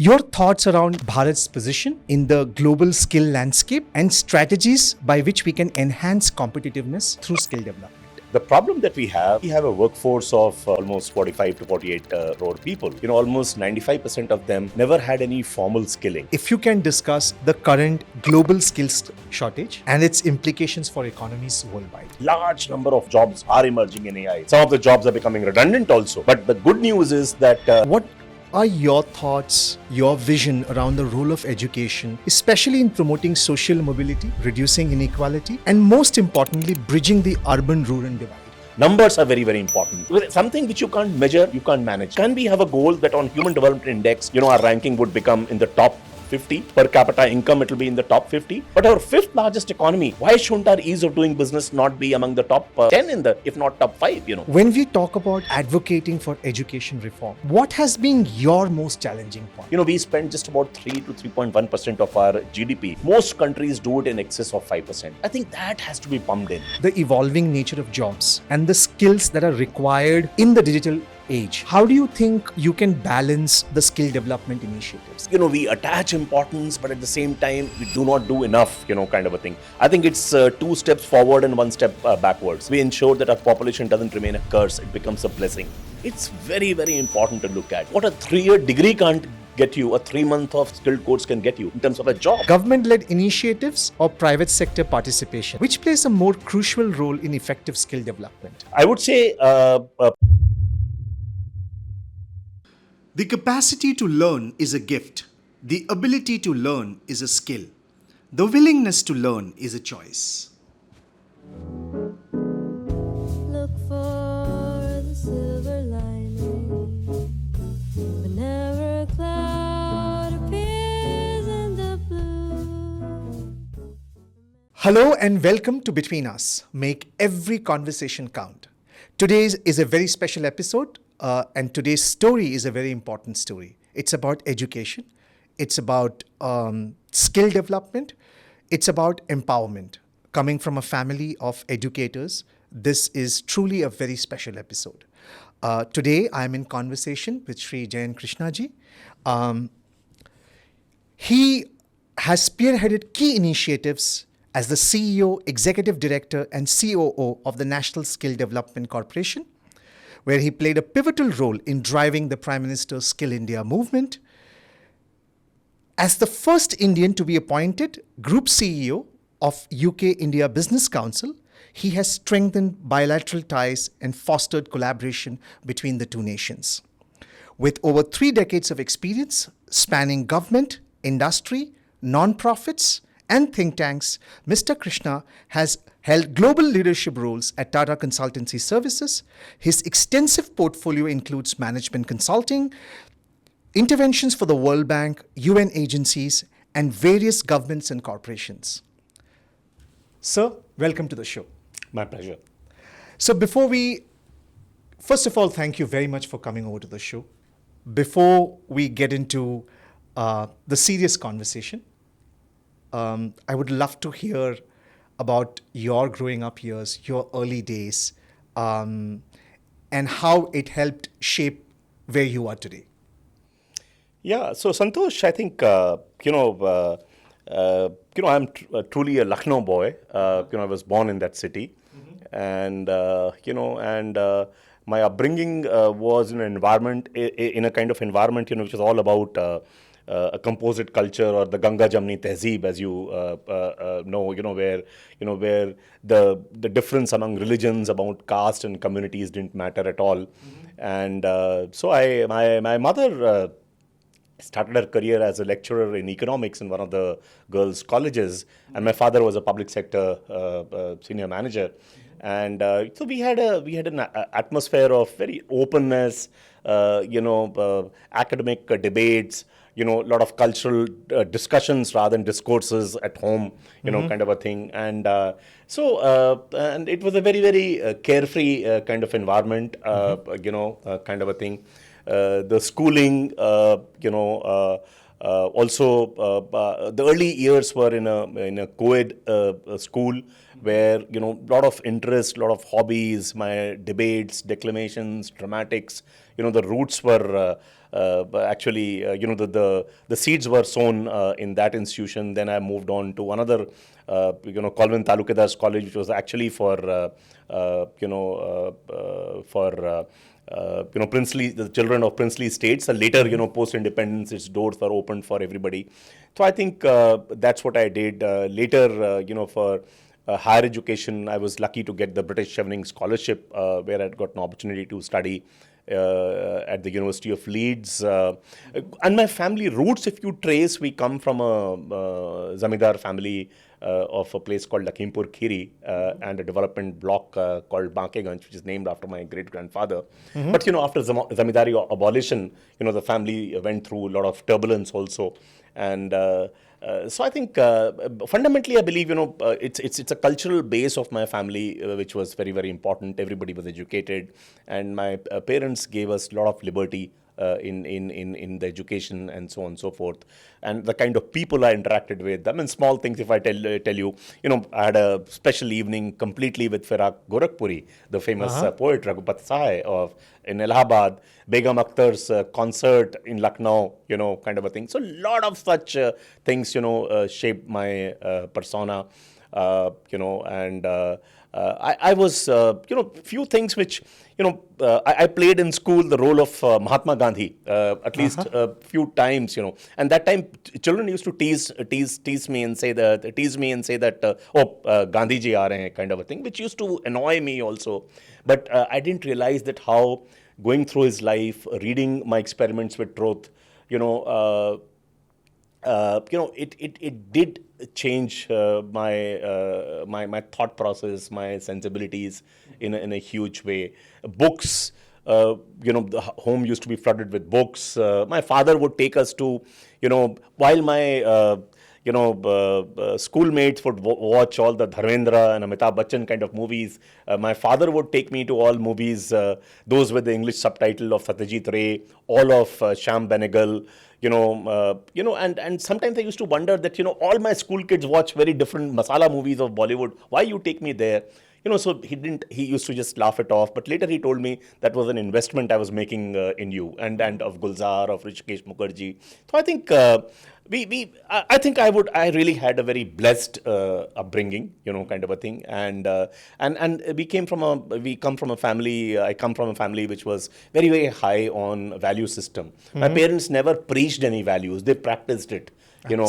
Your thoughts around Bharat's position in the global skill landscape and strategies by which we can enhance competitiveness through skill development. The problem that we have a workforce of almost 45 to 48 crore people. Almost 95% of them never had any formal skilling. If you can discuss the current global skills shortage and its implications for economies worldwide. Large number of jobs are emerging in AI. Some of the jobs are becoming redundant also. But the good news is that What are your thoughts, your vision around the role of education, especially in promoting social mobility, reducing inequality, and most importantly, bridging the urban-rural divide? numbers are very, very important. Something which you can't measure, you can't manage. Can we have a goal that on Human Development Index, our ranking would become in the top 50 per capita income, it will be in the top 50. But our fifth largest economy, why shouldn't our ease of doing business not be among the top 10 in the, if not top 5, When we talk about advocating for education reform, what has been your most challenging point? We spend just about 3 to 3.1% of our GDP. Most countries do it in excess of 5%. I think that has to be pumped in. The evolving nature of jobs and the skills that are required in the digital age. How do you think you can balance the skill development initiatives? We attach importance, but at the same time, we do not do enough, kind of a thing. I think it's 2 steps forward and 1 step backwards. We ensure that our population doesn't remain a curse, it becomes a blessing. It's very, very important to look at. What a 3-year degree can't get you, a 3-month of skilled course can get you in terms of a job. Government-led initiatives or private sector participation, which plays a more crucial role in effective skill development? I would say The capacity to learn is a gift. The ability to learn is a skill. The willingness to learn is a choice. Look for the silver lining whenever a cloud appears in the blue. Hello and welcome to Between Us. Make every conversation count. Today's is a very special episode. And today's story is a very important story. It's about education. It's about skill development. It's about empowerment. Coming from a family of educators, this is truly a very special episode. Today, I'm in conversation with Shri Jayant Krishna ji. He has spearheaded key initiatives as the CEO, Executive Director, and COO of the National Skill Development Corporation, where he played a pivotal role in driving the Prime Minister's Skill India movement. As the first Indian to be appointed Group CEO of UK-India Business Council, he has strengthened bilateral ties and fostered collaboration between the two nations. With over 3 decades of experience spanning government, industry, non-profits, and think tanks, Mr. Krishna has held global leadership roles at Tata Consultancy Services. His extensive portfolio includes management consulting, interventions for the World Bank, UN agencies, and various governments and corporations. Sir, welcome to the show. my pleasure. So first of all, thank you very much for coming over to the show. Before we get into the serious conversation, I would love to hear about your growing up years, your early days, and how it helped shape where you are today. Yeah, so Santosh, I think, I'm truly a Lucknow boy. I was born in that city. And, my upbringing was in an environment, in a kind of environment, which is all about a composite culture, or the Ganga Jamni Tehzeeb, as you know, where the difference among religions, about caste and communities didn't matter at all. And so my mother started her career as a lecturer in economics in one of the girls' colleges, and my father was a public sector senior manager. And so we had an atmosphere of very openness, academic debates, a lot of cultural discussions rather than discourses at home, kind of a thing. And and it was a very, very carefree kind of environment, kind of a thing. The schooling, also the early years were in a co-ed school, where lot of interest, lot of hobbies, my debates, declamations, dramatics, the roots were actually, the seeds were sown in that institution. Then I moved on to another, Colvin Talukedar's College, which was actually for, princely, the children of princely states. And later, post-independence, its doors were opened for everybody. So I think that's what I did. Later, for higher education, I was lucky to get the British Chevening Scholarship, where I'd got an opportunity to study at the University of Leeds. And my family roots, if you trace, we come from a Zamindar family of a place called Lakhimpur Khiri and a development block called Bankeganj, which is named after my great-grandfather. But, after Zamindari abolition, the family went through a lot of turbulence also. And so I think fundamentally I believe, it's a cultural base of my family, which was very, very important. Everybody was educated, and my parents gave us a lot of liberty in the education and so on and so forth, and the kind of people I interacted with. I mean, small things. If I tell you, I had a special evening completely with Firak Gorakhpuri, the famous poet Raghupat Sahai in Allahabad, Begum Akhtar's concert in Lucknow, kind of a thing. So a lot of such things, shaped my persona, and I was, few things which, I played in school the role of Mahatma Gandhi, at least a few times, and that time children used to tease me and say that, Gandhi ji aa rahe hain, kind of a thing, which used to annoy me also. But I didn't realize that how going through his life, reading my Experiments with Truth, it did change my thought process, my sensibilities in a huge way. Books, the home used to be flooded with books. My father would take us to, while my schoolmates would watch all the Dharmendra and Amitabh Bachchan kind of movies. My father would take me to all movies, those with the English subtitle of Satyajit Ray, all of Shyam Benegal, and sometimes I used to wonder that, all my school kids watch very different masala movies of Bollywood. Why you take me there? So he used to just laugh it off. But later he told me that was an investment I was making in you and of Gulzar, of Rishikesh Mukherjee. So I think I really had a very blessed upbringing, kind of a thing. And we come from a family, I come from a family which was very, very high on value system. My parents never preached any values. They practiced it. And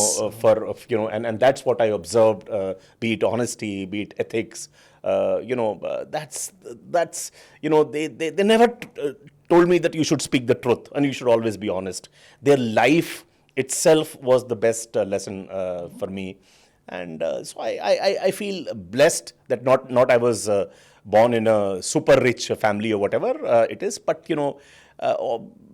that's what I observed, be it honesty, be it ethics, they never told me that you should speak the truth and you should always be honest. Their life itself was the best lesson for me. And so I feel blessed that not I was born in a super rich family or whatever it is, but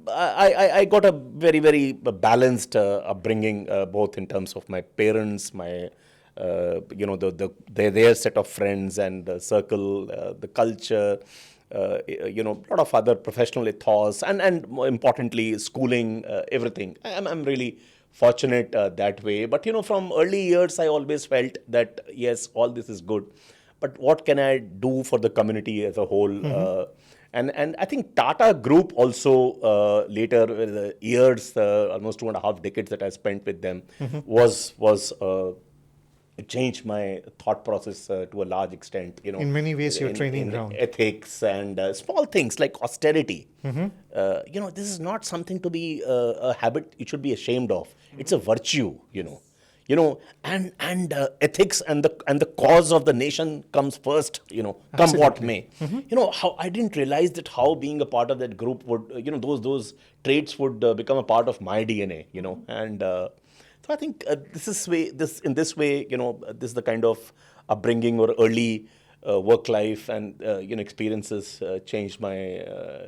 I got a very, very balanced upbringing, both in terms of my parents, my their set of friends and the circle, the culture, a lot of other professional ethos, and more importantly, schooling, everything. I'm really fortunate that way. But from early years, I always felt that yes, all this is good, but what can I do for the community as a whole? And I think Tata Group also later, the years, almost 2.5 decades that I spent with them, was it changed my thought process to a large extent. In many ways, your training ground. Ethics and small things like austerity. This is not something to be a habit you should be ashamed of. It's a virtue, and ethics and the cause of the nation comes first, come what may. How I didn't realize that how being a part of that group would, those traits would become a part of my DNA, and so I think this is the kind of upbringing or early work life and experiences changed my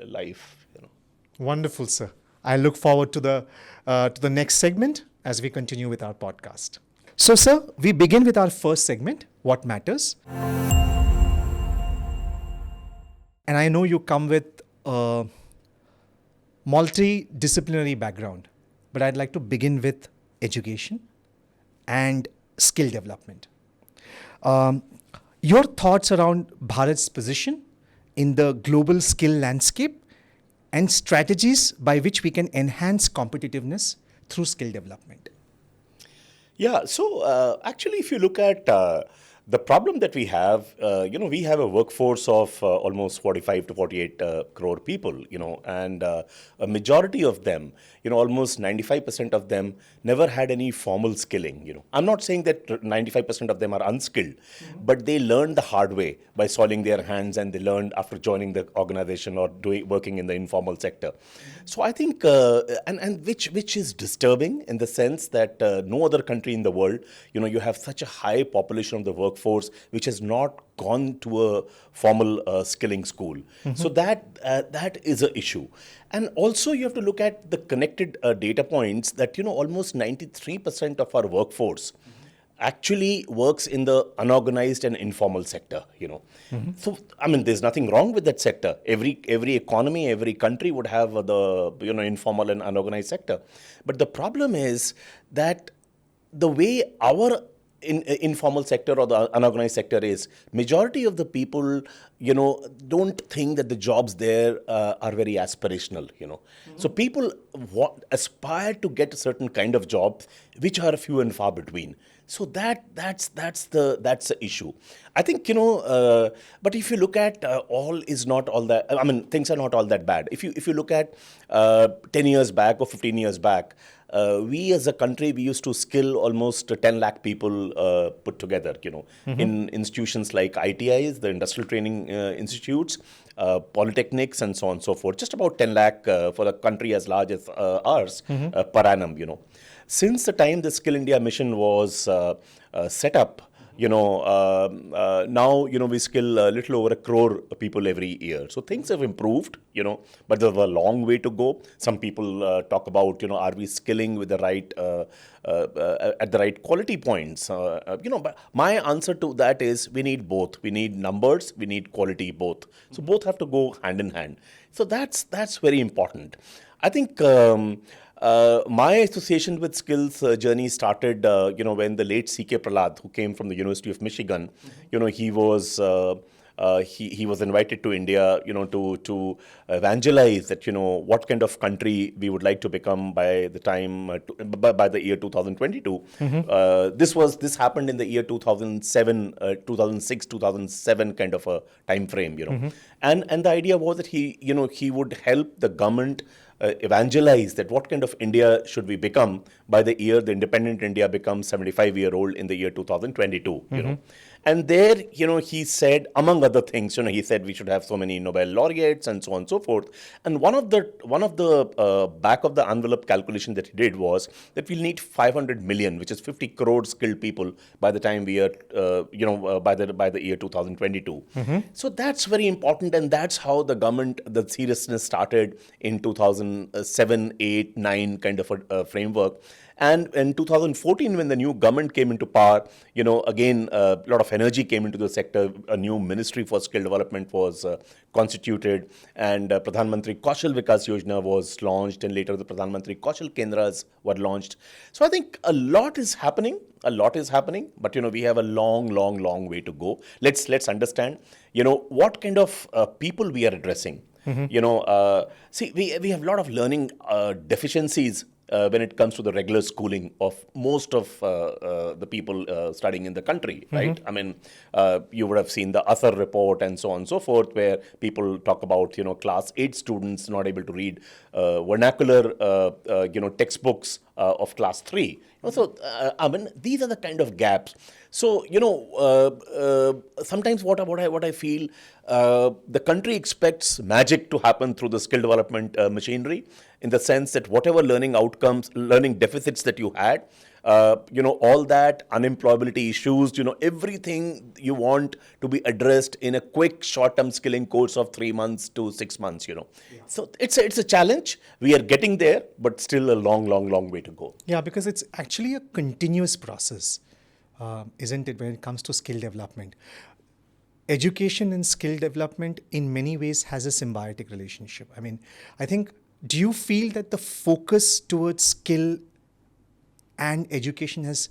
life. Wonderful, sir. I look forward to the next segment as we continue with our podcast. So, sir, we begin with our first segment, What Matters. And I know you come with a multidisciplinary background, but I'd like to begin with education and skill development. Your thoughts around Bharat's position in the global skill landscape and strategies by which we can enhance competitiveness through skill development? Yeah, so actually, if you look at the problem that we have, we have a workforce of almost 45 to 48 crore people, and a majority of them, almost 95% of them never had any formal skilling. I'm not saying that 95% of them are unskilled, but they learned the hard way by soiling their hands, and they learned after joining the organization or working in the informal sector. So I think, and which is disturbing in the sense that no other country in the world, you have such a high population of the workforce which has not gone to a formal skilling school. So that is an issue. And also you have to look at the connected data points that, almost 93% of our workforce actually works in the unorganized and informal sector, So, there's nothing wrong with that sector. Every economy, every country would have the, informal and unorganized sector. But the problem is that the way our informal sector or the unorganized sector is, majority of the people, don't think that the jobs there are very aspirational, So people aspire to get a certain kind of jobs, which are few and far between. So that's the issue. I think, but if you look at all is not all that, things are not all that bad. If you look at 10 years back or 15 years back, we as a country, we used to skill almost 10 lakh people put together, in institutions like ITIs, the industrial training institutes, polytechnics, and so on and so forth. Just about 10 lakh for a country as large as ours per annum, Since the time the Skill India mission was set up, now, we skill a little over 1 crore people every year. So things have improved, but there's a long way to go. Some people talk about, are we skilling with the right, at the right quality points? But my answer to that is we need both. We need numbers, we need quality both. So both have to go hand in hand. So that's very important. I think my association with skills journey started, when the late C.K. Prahlad, who came from the University of Michigan, he was invited to India, to evangelize that, what kind of country we would like to become by the time, by the year 2022. This happened in the year 2007, 2006, 2007 kind of a time frame, and the idea was that he would help the government evangelize that what kind of India should we become by the year the independent India becomes 75-year-old in the year 2022, And there, he said, among other things, he said we should have so many Nobel laureates and so on and so forth. And one of the back of the envelope calculation that he did was that we'll need 500 million, which is 50 crore skilled people by the time we are, by the year 2022. So that's very important, and that's how the government, the seriousness started in 2007, 8, 9 kind of a framework. And in 2014, when the new government came into power, again, a lot of energy came into the sector. A new ministry for skill development was constituted, and Pradhan Mantri Kaushal Vikas Yojana was launched, and later the Pradhan Mantri Kaushal Kendras were launched. So I think a lot is happening, but we have a long way to go. Let's understand, what kind of people we are addressing. See, we have a lot of learning deficiencies when it comes to the regular schooling of most of the people studying in the country, right? You would have seen the Asar report and so on and so forth, where people talk about, class 8 students not able to read vernacular, textbooks of class 3. So, these are the kind of gaps. So, sometimes what I feel, the country expects magic to happen through the skill development machinery, in the sense that whatever learning outcomes, learning deficits that you had, all that unemployability issues, everything you want to be addressed in a quick short-term skilling course of 3 months to 6 months, So it's a challenge. We are getting there, but still a long way to go. Yeah, because it's actually a continuous process, isn't it, when it comes to skill development? Education and skill development in many ways has a symbiotic relationship. I think, do you feel that the focus towards skill and education has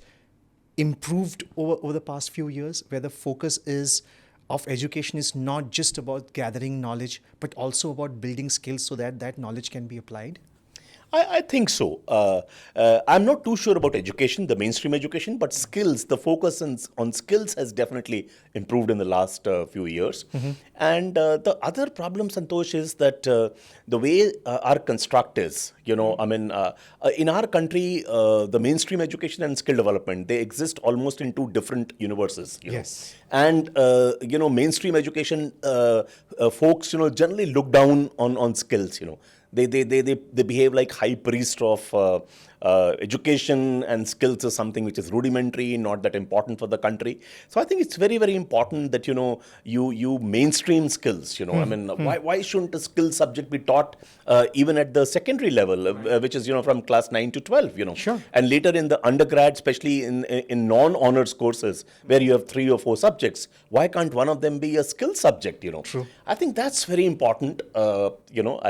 improved over the past few years, where the focus is of education is not just about gathering knowledge, but also about building skills so that that knowledge can be applied? I think so. I'm not too sure about education, the mainstream education, but skills, the focus on skills has definitely improved in the last few years. And the other problem, Santosh, is that the way our construct is, in our country, the mainstream education and skill development, they exist almost in two different universes. Yes. And, mainstream education folks, generally look down on skills, They behave like high priest of education, and skills is something which is rudimentary, not that important for the country. So I think it's very, very important that you mainstream skills. Why shouldn't a skill subject be taught even at the secondary level, which is from class 9 to 12. Sure. And later in the undergrad, especially in non-honors courses where you have 3 or 4 subjects, why can't one of them be a skill subject? True. I think that's very important. I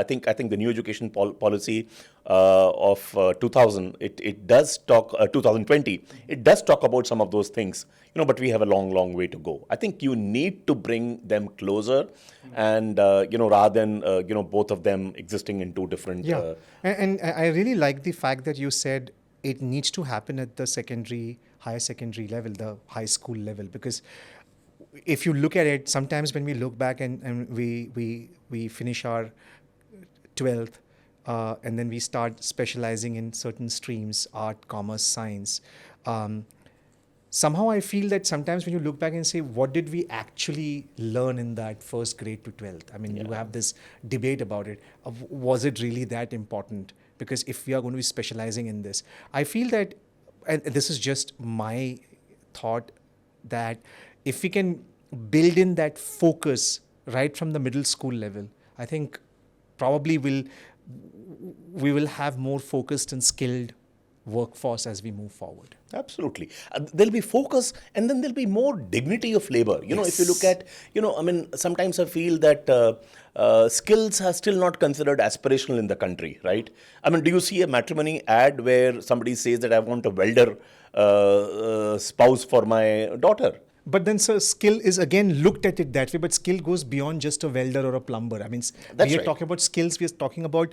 think the new education policy of 2000, it does talk 2020. It does talk about some of those things, but we have a long way to go. I think you need to bring them closer, and rather than both of them existing in two different. Yeah, and I really like the fact that you said it needs to happen at the higher secondary level, the high school level, because if you look at it, sometimes when we look back and we finish our 12th, and then we start specializing in certain streams, art, commerce, science. Somehow I feel that sometimes when you look back and say, what did we actually learn in that first grade to 12th? I mean, you have this debate about it. Was it really that important? Because if we are going to be specializing in this, I feel that, and this is just my thought, that if we can build in that focus right from the middle school level, I think probably we will have more focused and skilled workforce as we move forward. Absolutely. There'll be focus, and then there'll be more dignity of labor. If you look at, sometimes I feel that skills are still not considered aspirational in the country, right? Do you see a matrimony ad where somebody says that I want a welder spouse for my daughter? But then, sir, skill is again looked at it that way, but skill goes beyond just a welder or a plumber. I mean, we are talking about skills. We are talking about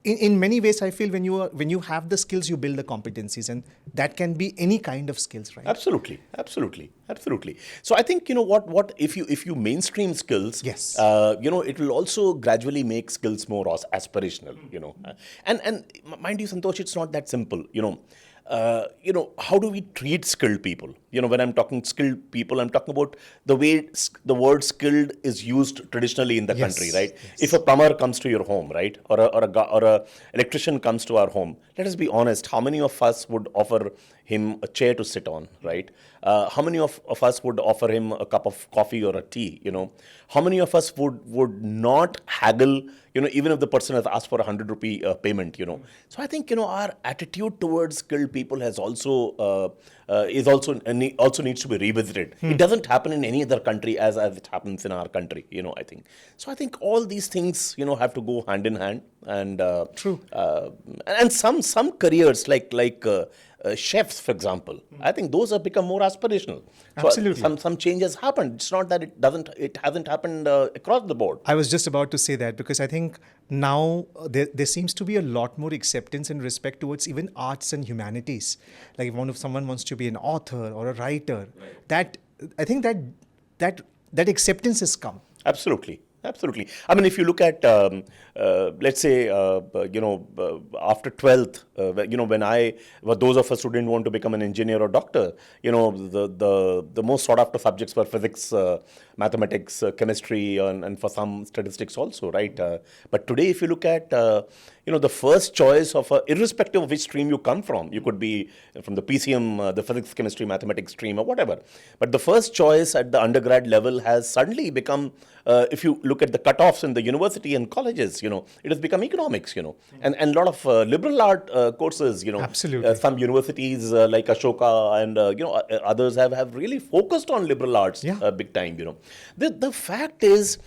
in many ways. I feel when you have the skills, you build the competencies, and that can be any kind of skills, right? Absolutely. So I think what if you mainstream skills, yes, it will also gradually make skills more aspirational. And mind you, Santosh, it's not that simple. How do we treat skilled people? When I'm talking skilled people, I'm talking about the way the word skilled is used traditionally in the country, right? Yes. If a plumber comes to your home, right, or a electrician comes to our home, let us be honest, how many of us would offer him a chair to sit on, right? How many of us would offer him a cup of coffee or a tea, How many of us would not haggle, even if the person has asked for a 100 rupee payment, So I think, our attitude towards skilled people has also also needs to be revisited. It doesn't happen in any other country as it happens in our country, I think. So I think all these things, have to go hand in hand. And true. And some careers like chefs, for example, I think those have become more aspirational. So absolutely. Some changes happened. It's not that it hasn't happened across the board. I was just about to say that, because I think now there seems to be a lot more acceptance and respect towards even arts and humanities. Like if someone wants to be an author or a writer, that I think that acceptance has come. Absolutely. If you look at, let's say, after 12th, those of us who didn't want to become an engineer or doctor, the most sought after subjects were physics, mathematics, chemistry, and for some statistics also, right? But today, if you look at, the first choice of, irrespective of which stream you come from, you could be from the PCM, the physics, chemistry, mathematics stream or whatever. But the first choice at the undergrad level has suddenly become, if you look at the cutoffs in the university and colleges, it has become economics, and a lot of liberal art courses, Absolutely. Some universities like Ashoka and, others have really focused on liberal arts big time, The fact is,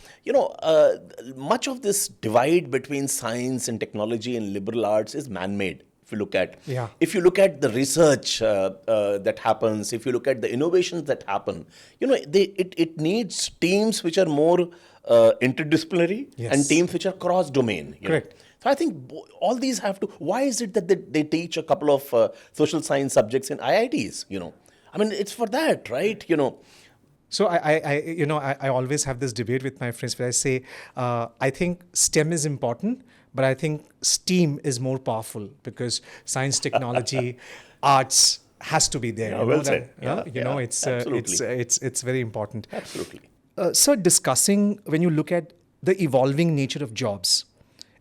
much of this divide between science and technology and liberal arts is man-made. If you look at, Yeah. if you look at the research that happens, if you look at the innovations that happen, it needs teams which are more interdisciplinary Yes. and teams which are cross-domain. Correct. So I think all these have to. Why is it that they teach a couple of social science subjects in IITs? I mean, it's for that, right? So I always have this debate with my friends where I say, I think STEM is important, but I think STEAM is more powerful because science, technology, arts has to be there. Yeah, You know well that, said. it's very important. Absolutely. So discussing when you look at the evolving nature of jobs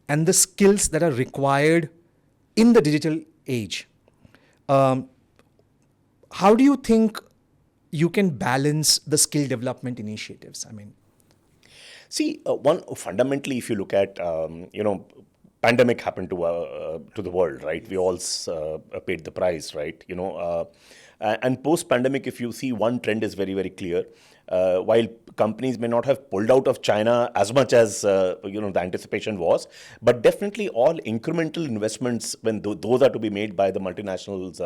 and the skills that are required in the digital age, how do you think you can balance the skill development initiatives? I mean, See, one fundamentally, if you look at, pandemic happened to the world, right? We all paid the price, right? And post-pandemic, if you see one trend is very, very clear. While companies may not have pulled out of China as much as the anticipation was, but definitely all incremental investments when those are to be made by the multinationals,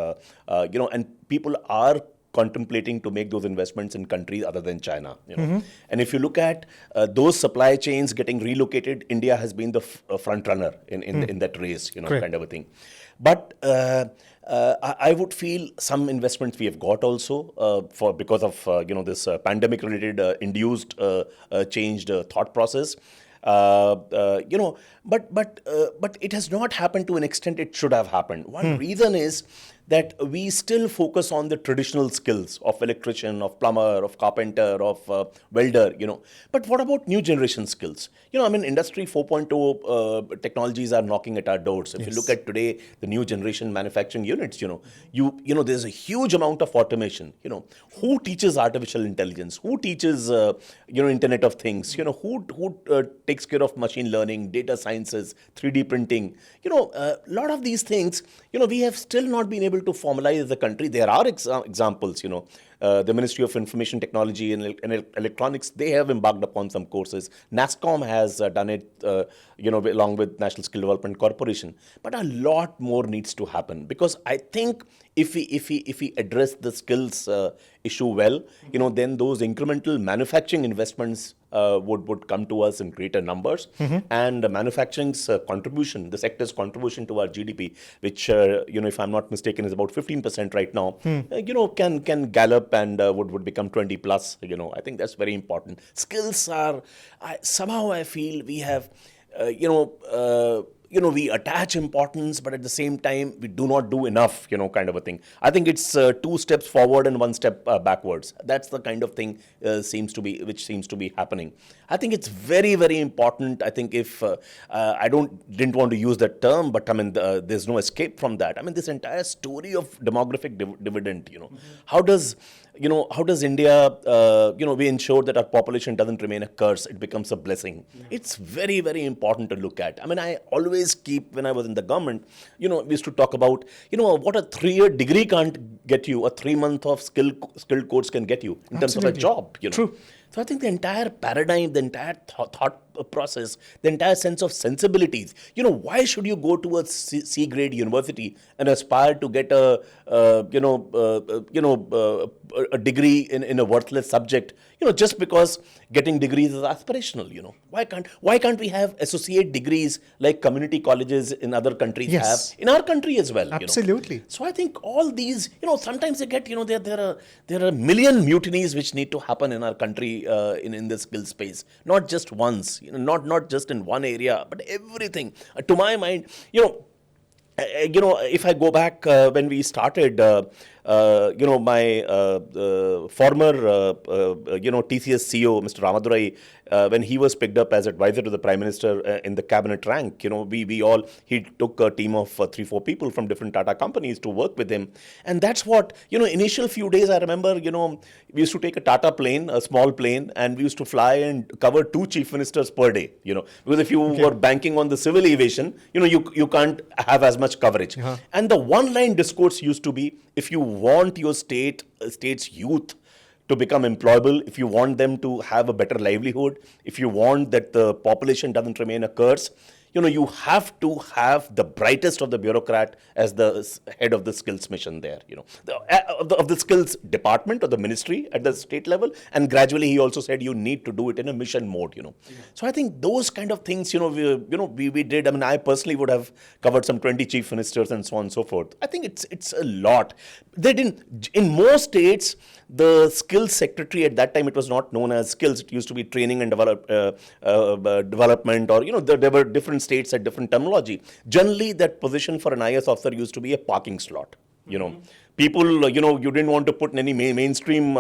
and people are contemplating to make those investments in countries other than China. And if you look at those supply chains getting relocated, India has been the front runner in that race, Correct. kind of a thing. But I would feel some investments we have got also because of this pandemic related induced changed thought process. But it has not happened to an extent it should have happened. One reason is that we still focus on the traditional skills of electrician, of plumber, of carpenter, of welder, But what about new generation skills? Industry 4.0 technologies are knocking at our doors. If you look at today, the new generation manufacturing units, there's a huge amount of automation. Who teaches artificial intelligence? Who teaches, Internet of Things? Who takes care of machine learning, data sciences, 3D printing? A lot of these things, we have still not been able to formalize as a country. There are examples, the Ministry of Information Technology and Electronics, they have embarked upon some courses. NASSCOM has done it, along with National Skill Development Corporation. But a lot more needs to happen because I think if we address the skills issue well, then those incremental manufacturing investments would come to us in greater numbers, and the manufacturing's contribution, the sector's contribution to our GDP, which if I'm not mistaken is about 15% right now, can gallop and would become 20 plus. I think that's very important. Skills are somehow I feel we have we attach importance, but at the same time, we do not do enough, kind of a thing. I think it's 2 steps forward and 1 step backwards. That's the kind of thing seems to be happening. I think it's very, very important. I think if I didn't want to use that term, but there's no escape from that. This entire story of demographic dividend, how does India, we ensure that our population doesn't remain a curse, it becomes a blessing. It's very, very important to look at. I always keep, when I was in the government, we used to talk about, what a 3-year degree can't get you, a 3-month of skilled course can get you in terms of a job. True. So I think the entire paradigm, the entire thought process, the entire sense of sensibilities, why should you go to a C-grade university and aspire to get a degree in a worthless subject, just because getting degrees is aspirational, Why can't we have associate degrees like community colleges in other countries Yes. have in our country as well? Absolutely. So I think all these, sometimes they get, there are a million mutinies which need to happen in our country in the skill space, not just once, not just in one area, but everything. To my mind, if I go back when we started, my former, TCS CEO, Mr. Ramadurai, when he was picked up as advisor to the Prime Minister in the cabinet rank, he took a team of 3-4 people from different Tata companies to work with him. And that's what, initial few days, I remember, we used to take a Tata plane, a small plane, and we used to fly and cover 2 chief ministers per day, because if you were banking on the civil aviation, you can't have as much coverage. And the one-line discourse used to be, if you want your state's youth to become employable, if you want them to have a better livelihood, if you want that the population doesn't remain a curse, you have to have the brightest of the bureaucrat as the head of the skills mission there, of the skills department or the ministry at the state level. And gradually he also said you need to do it in a mission mode, So I think those kind of things, we did. I mean, I personally would have covered some 20 chief ministers and so on and so forth. I think it's a lot. They didn't, in most states, the skills secretary at that time, it was not known as skills. It used to be training and development, or, there were different states at different terminology. Generally, that position for an IS officer used to be a parking slot, People, you didn't want to put in any mainstream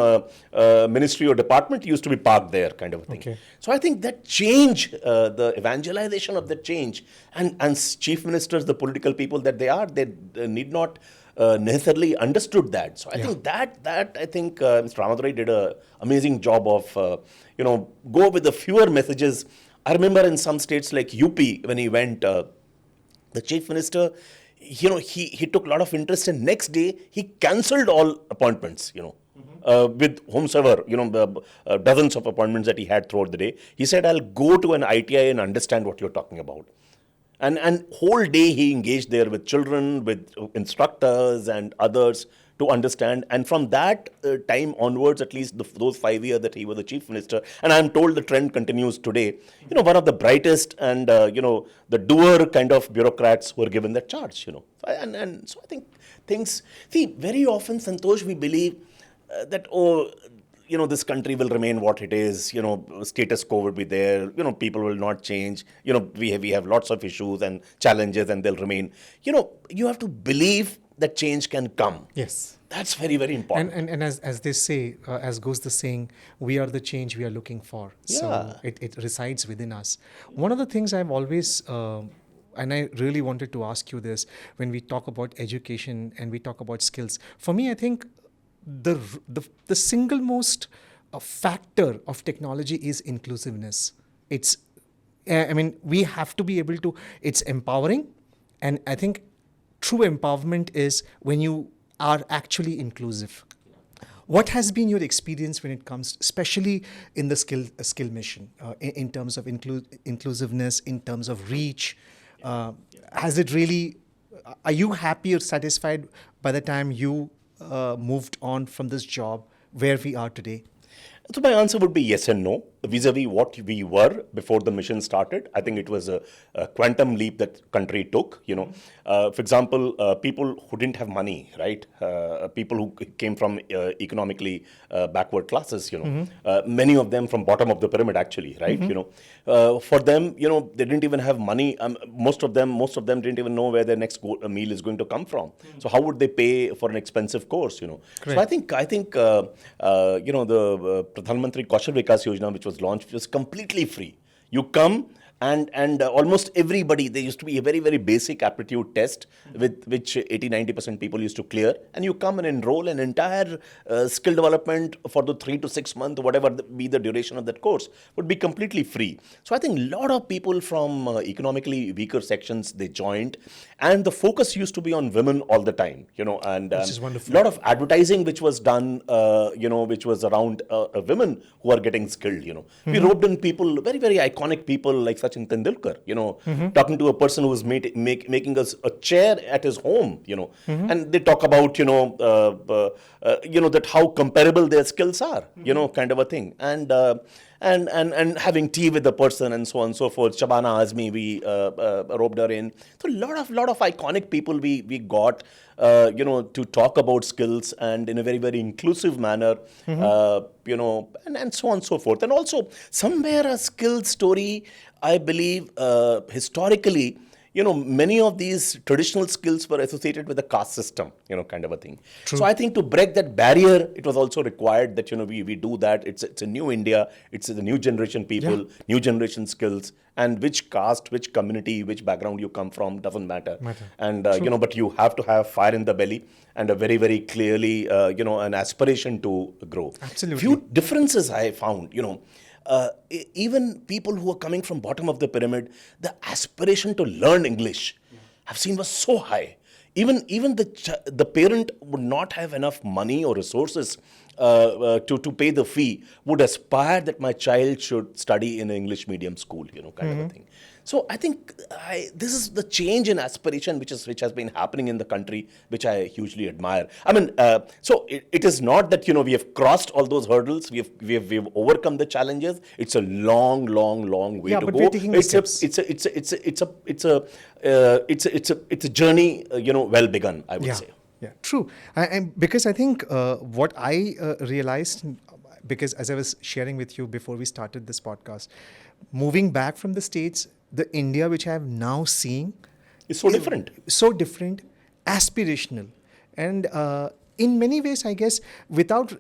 ministry or department, used to be parked there, kind of a thing. Okay. So I think that change, the evangelization of that change, and chief ministers, the political people that they are, they need not necessarily understood that. So I think that Mr. Ramadurai did an amazing job of, go with the fewer messages. I remember in some states like UP, when he went, the chief minister, he took a lot of interest, and next day he cancelled all appointments, with whomsoever, dozens of appointments that he had throughout the day. He said, I'll go to an ITI and understand what you're talking about. And whole day he engaged there with children, with instructors and others to understand. And from that time onwards, at least those 5 years that he was the chief minister, and I'm told the trend continues today, one of the brightest and, the doer kind of bureaucrats were given that charge, And so I think things, very often, Santosh, we believe that, this country will remain what it is, status quo will be there, people will not change, we have lots of issues and challenges and they'll remain. You have to believe that change can come. Yes. That's very, very important. And as they say, as goes the saying, we are the change we are looking for. So it resides within us. One of the things I've always, and I really wanted to ask you this, when we talk about education and we talk about skills, for me, I think the single most factor of technology is inclusiveness. It's, we have to be able to, it's empowering. And I think true empowerment is when you are actually inclusive. What has been your experience when it comes, especially in the skill mission, in terms of inclusiveness, in terms of reach? Has it really, are you happy or satisfied by the time you moved on from this job where we are today? So my answer would be yes and no. Vis-a-vis what we were before the mission started, I think it was a quantum leap that country took. For example, people who didn't have money, right? People who came from economically backward classes, many of them from bottom of the pyramid, actually, right? For them, they didn't even have money. Most of them didn't even know where their next meal is going to come from. So how would they pay for an expensive course? So I think the Pradhan Mantri Kaushal Vikas Yojana, which was launched, was completely free. You come and almost everybody, there used to be a very, very basic aptitude test with which 80-90% people used to clear, and you come and enroll. An entire skill development for the 3 to 6 months, whatever be the duration of that course, would be completely free. So I think a lot of people from economically weaker sections, they joined, and the focus used to be on women all the time, and which is wonderful. A lot of advertising which was done, which was around women who are getting skilled, We roped in people, very, very iconic people like Sachin Tendulkar, talking to a person who was making us a chair at his home, and they talk about, that how comparable their skills are, kind of a thing. And having tea with the person and so on and so forth. Shabana Azmi, we roped her in. So a lot of iconic people we got, to talk about skills and in a very, very inclusive manner, and so on and so forth. And also somewhere a skill story, I believe, historically, many of these traditional skills were associated with the caste system, kind of a thing. True. So I think to break that barrier, it was also required that, we do that. It's a new India. It's the new generation people, new generation skills, and which caste, which community, which background you come from doesn't matter. And, but you have to have fire in the belly and a very, very clearly, an aspiration to grow. Absolutely. Few differences I found, even people who are coming from bottom of the pyramid, the aspiration to learn English, I've seen was so high. Even the parent would not have enough money or resources to pay the fee, would aspire that my child should study in an English medium school, kind of a thing. So I think this is the change in aspiration which has been happening in the country, which I hugely admire. I mean, so it is not that we have crossed all those hurdles, we've overcome the challenges. It's a long way to but go. we're taking the steps. It's a journey, well begun, I would say. Yeah, true. Because I think what I realized, because as I was sharing with you before we started this podcast, moving back from the States, the India which I am now seeing It's so different. so different, aspirational, and in many ways, I guess, without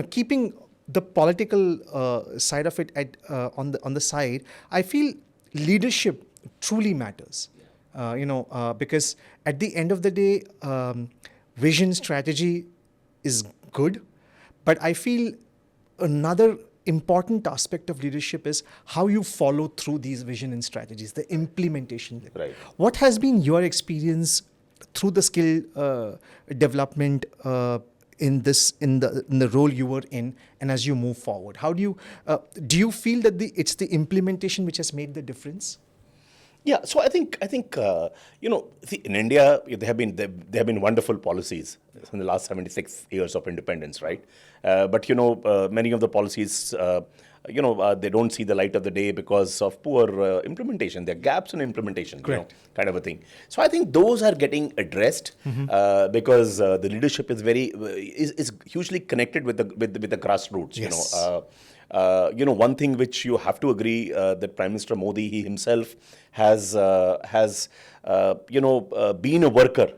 keeping the political side of it on the side, I feel leadership truly matters. Because at the end of the day, vision, strategy is good, but I feel another important aspect of leadership is how you follow through these vision and strategies, the implementation. Right. What has been your experience through the skill development in the role you were in, and as you move forward? How do you feel that it's the implementation which has made the difference? Yeah, so I think see, in India there have been wonderful policies in the last 76 years of independence, right? But many of the policies they don't see the light of the day because of poor implementation. There are gaps in implementation, kind of a thing. So I think those are getting addressed because the leadership is hugely connected with the grassroots. Yes. One thing which you have to agree that Prime Minister Modi, he himself has been a worker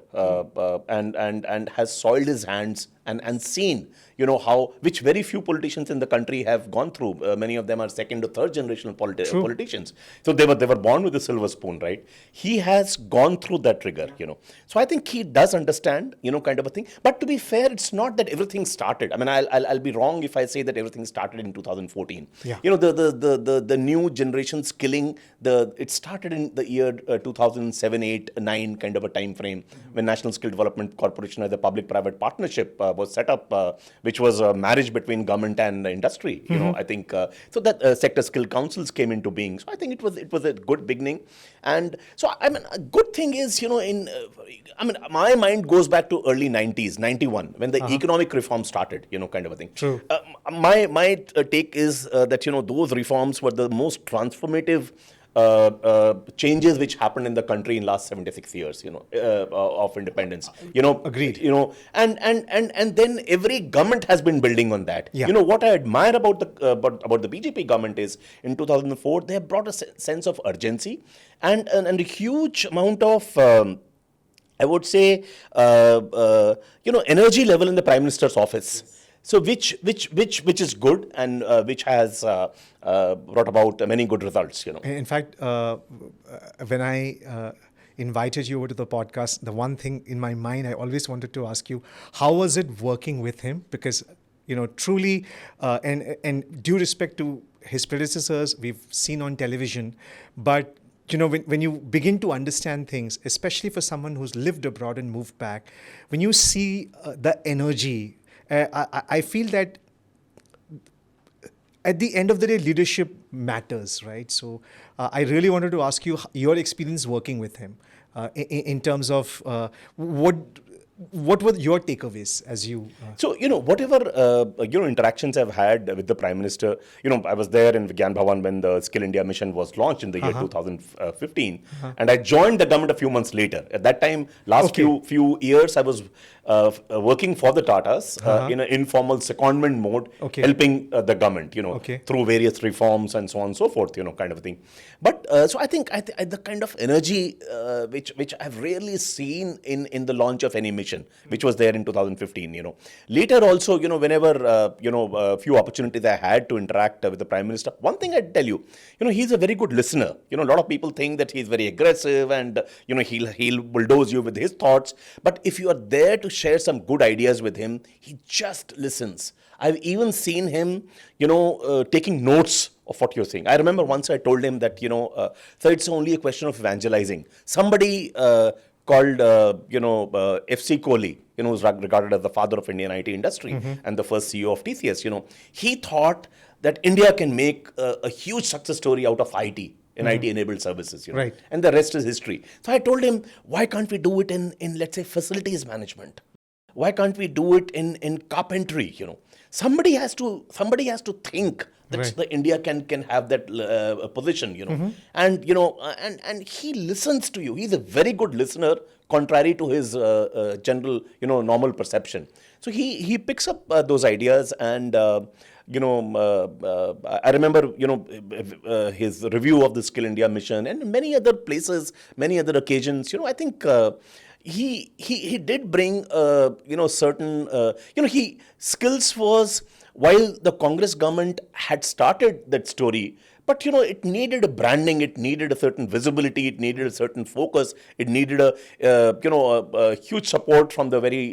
and has soiled his hands and seen which very few politicians in the country have gone through. Many of them are second or third generational politicians. So they were born with a silver spoon, right? He has gone through that rigor, So I think he does understand, kind of a thing. But to be fair, it's not that everything started. I mean, I'll be wrong if I say that everything started in 2014. Yeah. The new generation skilling, it started in the year 2007, 8, 9 kind of a time frame when National Skill Development Corporation as a public-private partnership was set up, which was a marriage between government and industry. I think so that sector skill councils came into being. So I think it was a good beginning, and so I mean a good thing is my mind goes back to early 90s, 91 when the economic reform started. Kind of a thing. True. My take is that those reforms were the most transformative changes which happened in the country in last 76 years, of independence. Agreed. And then every government has been building on that. Yeah. What I admire about the BJP government is in 2004 they have brought a sense of urgency and a huge amount of I would say energy level in the Prime Minister's office. So which is good and which has brought about many good results. In fact, when I invited you over to the podcast, the one thing in my mind I always wanted to ask you, how was it working with him? Because truly, and due respect to his predecessors, we've seen on television, but when you begin to understand things, especially for someone who's lived abroad and moved back, when you see the energy. I feel that at the end of the day, leadership matters, right? So I really wanted to ask you your experience working with him in terms of what were your takeaways as you... So, whatever, interactions I've had with the Prime Minister, I was there in Vigyan Bhavan when the Skill India mission was launched in the year 2015. And I joined the government a few months later. At that time, last few years, I was working for the Tatas in an informal secondment mode, helping the government, through various reforms and so on and so forth, kind of thing. But so I think the kind of energy which I've rarely seen in the launch of any mission, which was there in 2015. Later also, whenever a few opportunities I had to interact with the Prime Minister, one thing I'd tell you, he's a very good listener. A lot of people think that he's very aggressive and he'll bulldoze you with his thoughts. But if you are there to share some good ideas with him, he just listens. I've even seen him, taking notes of what you're saying. I remember once I told him that, sir, it's only a question of evangelizing. Somebody called, F.C. Kohli, who's regarded as the father of Indian IT industry and the first CEO of TCS, he thought that India can make a huge success story out of IT. in IT-enabled services, Right. and the rest is history. So I told him, why can't we do it in let's say, facilities management? Why can't we do it in carpentry? Somebody has to think that Right. the India can have that position, and and he listens to you. He's a very good listener, contrary to his general normal perception. So he picks up those ideas, and I remember his review of the Skill India mission and many other places, many other occasions. I think. He did bring certain he skills was, while the Congress government had started that story, but it needed a branding, it needed a certain visibility, it needed a certain focus, it needed a huge support from the very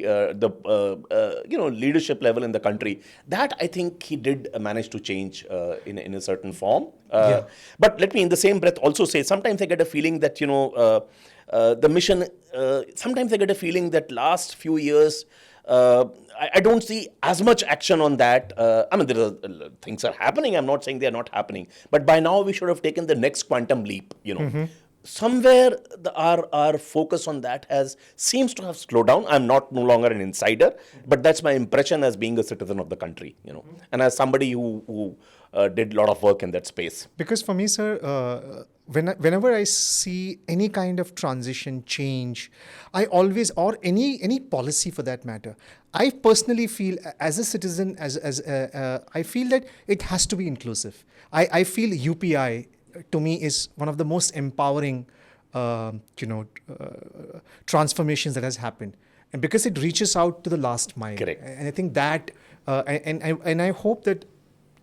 leadership level in the country. That I think he did manage to change in a certain form. But let me in the same breath also say, sometimes I get a feeling that the mission, sometimes I get a feeling that last few years, I don't see as much action on that. I mean, things are happening. I'm not saying they are not happening. But by now, we should have taken the next quantum leap, Somewhere, our focus on that seems to have slowed down. I'm no longer an insider, but that's my impression as being a citizen of the country, and as somebody who did a lot of work in that space. Because for me, sir, whenever I see any kind of transition, change, I always, or any policy for that matter, I personally feel as a citizen, I feel that it has to be inclusive. I feel UPI to me is one of the most empowering, transformations that has happened, and because it reaches out to the last mile. Correct. And I think that, and I hope that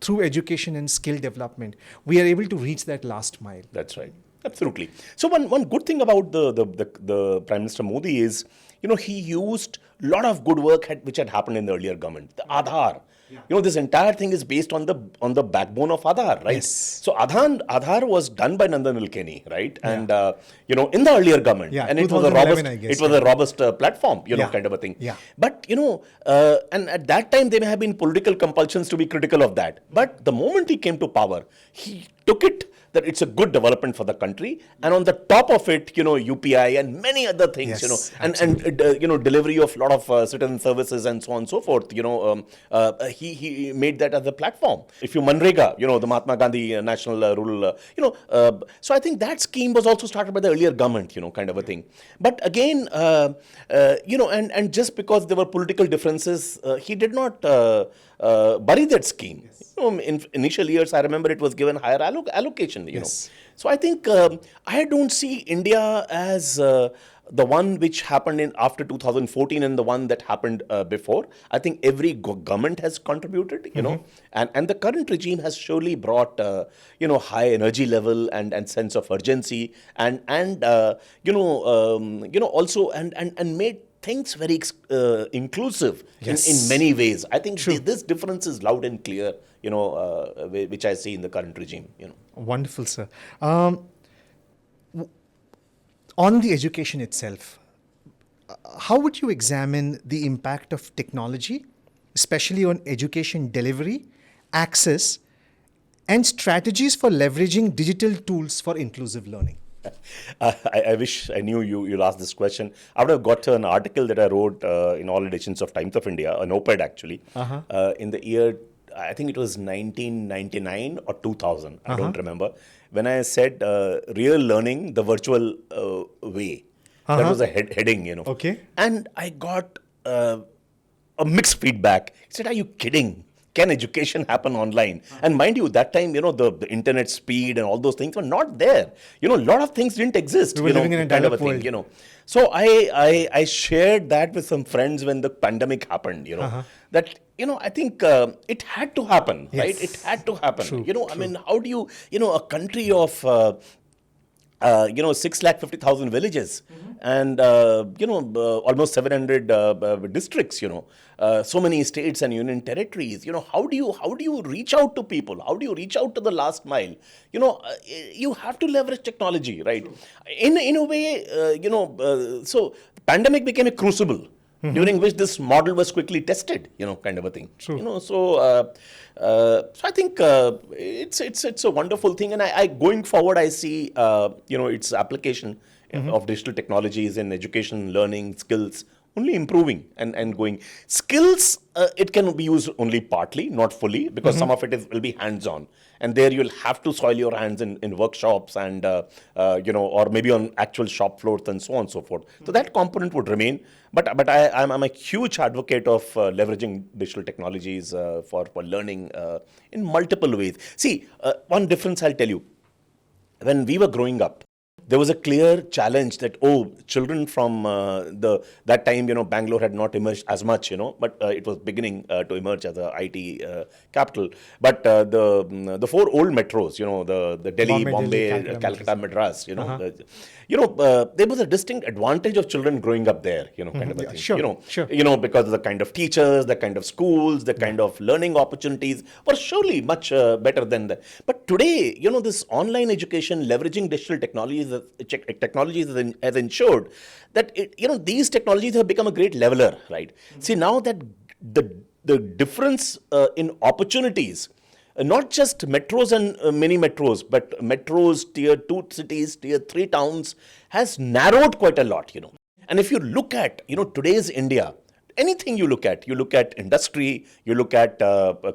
through education and skill development, we are able to reach that last mile. That's right. Absolutely. So one good thing about the Prime Minister Modi is, he used a lot of good work which had happened in the earlier government. The Aadhaar. This entire thing is based on the backbone of Aadhaar, right? Yes. So Aadhaar was done by Nandan Nilekani, right? And in the earlier government, Yeah, and it was a 2011, robust, I guess, it was a robust platform, Yeah. kind of a thing. Yeah. But and at that time there may have been political compulsions to be critical of that. But the moment he came to power, he took it that it's a good development for the country, and on the top of it, UPI and many other things, Yes, and delivery of a lot of citizen services and so on and so forth. He made that as a platform. If you Manrega, the Mahatma Gandhi National Rural, so I think that scheme was also started by the earlier government, kind of a thing. But again, and just because there were political differences, he did not bury that scheme. Yes. In initial years, I remember it was given higher allocation. Yes. So I think I don't see India as the one which happened after 2014 and the one that happened before. I think every government has contributed, and the current regime has surely brought high energy level and sense of urgency and also and made things very inclusive. Yes. in many ways. I think this difference is loud and clear, which I see in the current regime. Wonderful, sir. On the education itself, how would you examine the impact of technology, especially on education delivery, access, and strategies for leveraging digital tools for inclusive learning? I wish I knew you'll ask this question. I would have got an article that I wrote in all editions of Times of India, an op-ed actually, in the year, I think it was 1999 or 2000, I don't remember, when I said real learning the virtual way. That was a heading, Okay. And I got a mixed feedback. He said, are you kidding? Can education happen online? And mind you, that time, the internet speed and all those things were not there. A lot of things didn't exist. We were living in a kind of a developed thing, world. So I shared that with some friends when the pandemic happened, that, I think it had to happen, Yes. right? It had to happen. True, I mean, how do you, a country of 650,000 villages and almost 700 districts, so many states and union territories. How do you reach out to people? How do you reach out to the last mile? You have to leverage technology, right? In a way, so pandemic became a crucible, during which this model was quickly tested, kind of a thing. True. So I think it's a wonderful thing, and I going forward, I see its application of digital technologies in education, learning, skills only improving and going. Skills, it can be used only partly, not fully, because some of it will be hands-on. And there you'll have to soil your hands in workshops and, or maybe on actual shop floors and so on and so forth. So that component would remain. But I'm a huge advocate of leveraging digital technologies for learning in multiple ways. See, one difference I'll tell you. When we were growing up, there was a clear challenge that, children from that time, Bangalore had not emerged as much, but it was beginning to emerge as a IT capital. But the four old metros, the Delhi, Bombay, Calcutta, Madras, there was a distinct advantage of children growing up there, kind of a thing. Sure. Because of the kind of teachers, the kind of schools, the kind of learning opportunities were surely much better than that. But today, this online education leveraging digital technologies has ensured that these technologies have become a great leveler, right? See, now that the difference in opportunities, not just metros and mini metros, but metros, tier 2 cities, tier 3 towns, has narrowed quite a lot, And if you look at, today's India, anything you look at industry, you look at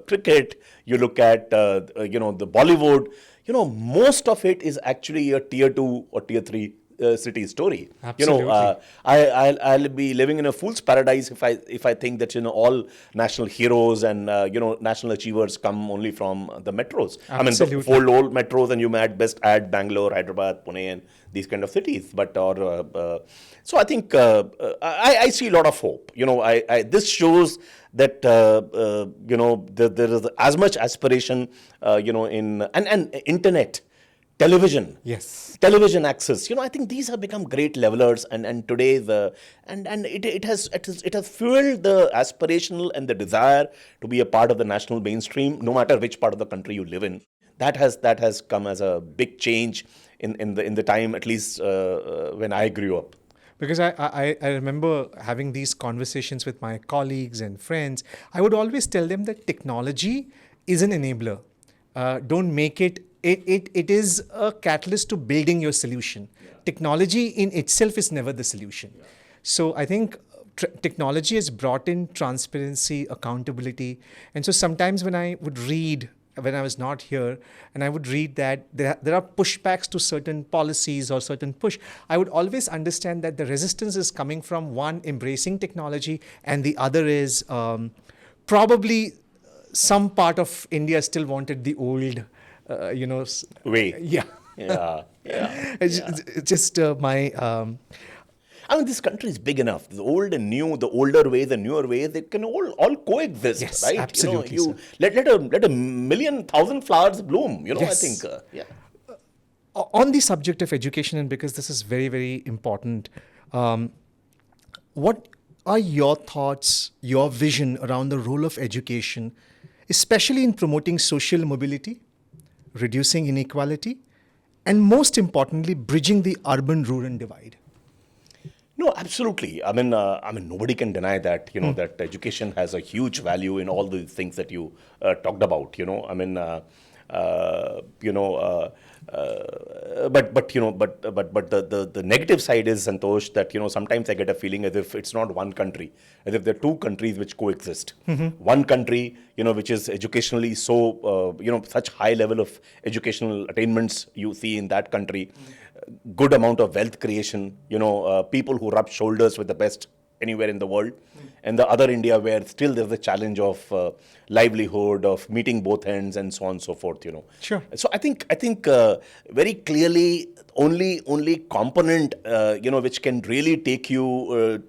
cricket, you look at, the Bollywood, most of it is actually a tier 2 or tier 3 city story. Absolutely. I'll be living in a fool's paradise if I think that all national heroes and national achievers come only from the metros. Absolutely. I mean, the four old metros, and you might best add Bangalore, Hyderabad, Pune, and these kind of cities. But so I think I see a lot of hope. This shows that there is as much aspiration in and internet. Television, Yes. television access. I think these have become great levelers, and today it has fueled the aspirational and the desire to be a part of the national mainstream, no matter which part of the country you live in. That has come as a big change in the time, at least when I grew up. Because I remember having these conversations with my colleagues and friends. I would always tell them that technology is an enabler. Don't make it. It is a catalyst to building your solution. Yeah. Technology in itself is never the solution. Yeah. So I think technology has brought in transparency, accountability. And so sometimes when I was not here, and I would read that there are pushbacks to certain policies or certain push, I would always understand that the resistance is coming from one, embracing technology, and the other is probably some part of India still wanted the old way. Yeah. Yeah. It's just my... I mean, this country is big enough. The old and new, the older ways and newer ways, they can all coexist, Yes, right? absolutely, You let a million, thousand flowers bloom. Yes. I think, On the subject of education, and because this is very, very important, what are your thoughts, your vision around the role of education, especially in promoting social mobility, reducing inequality, and most importantly, bridging the urban-rural divide? No, absolutely. I mean, nobody can deny that. That education has a huge value in all the things that you talked about. I mean, but the negative side is, Santosh, that sometimes I get a feeling as if it's not one country, as if there are two countries which coexist. One country, which is educationally so such high level of educational attainments you see in that country, good amount of wealth creation, people who rub shoulders with the best anywhere in the world, and the other India where still there's a challenge of livelihood, of meeting both ends, and so on and so forth. Sure. So I think very clearly only component which can really take you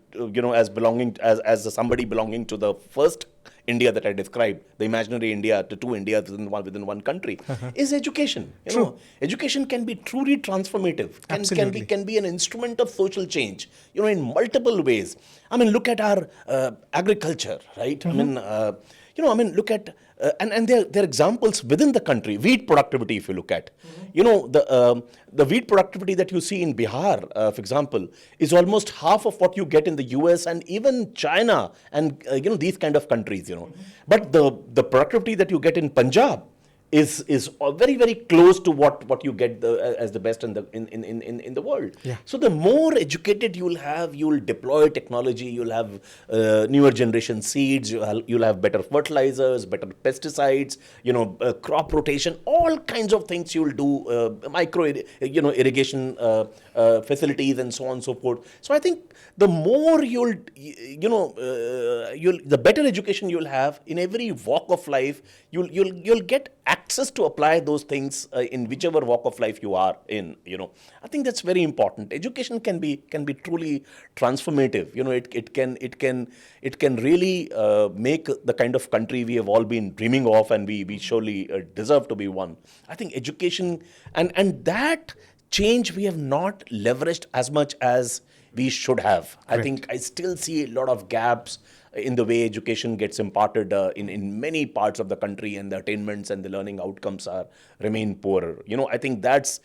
as belonging as somebody belonging to the first India that I described, the imaginary India, to two Indias within one country, is education. True. Education can be truly transformative. Absolutely. Can be an instrument of social change. In multiple ways. I mean, look at our agriculture, right? I mean, look at and there are examples within the country. Wheat productivity, if you look at, the wheat productivity that you see in Bihar, for example, is almost half of what you get in the US and even China and these kind of countries. But the productivity that you get in Punjab is very very close to what you get as the best in the world. Yeah. So the more educated you'll deploy technology, you'll have newer generation seeds, you'll have better fertilizers, better pesticides, crop rotation, all kinds of things you'll do, micro irrigation facilities and so on and so forth. So I think the more the better education you'll have in every walk of life, you'll get access to apply those things in whichever walk of life you are in. I think that's very important. Education can be truly transformative. It can really make the kind of country we have all been dreaming of, and we surely deserve to be one. I think education and that change we have not leveraged as much as we should have. I think I still see a lot of gaps in the way education gets imparted in many parts of the country, and the attainments and the learning outcomes remain poorer. I think that's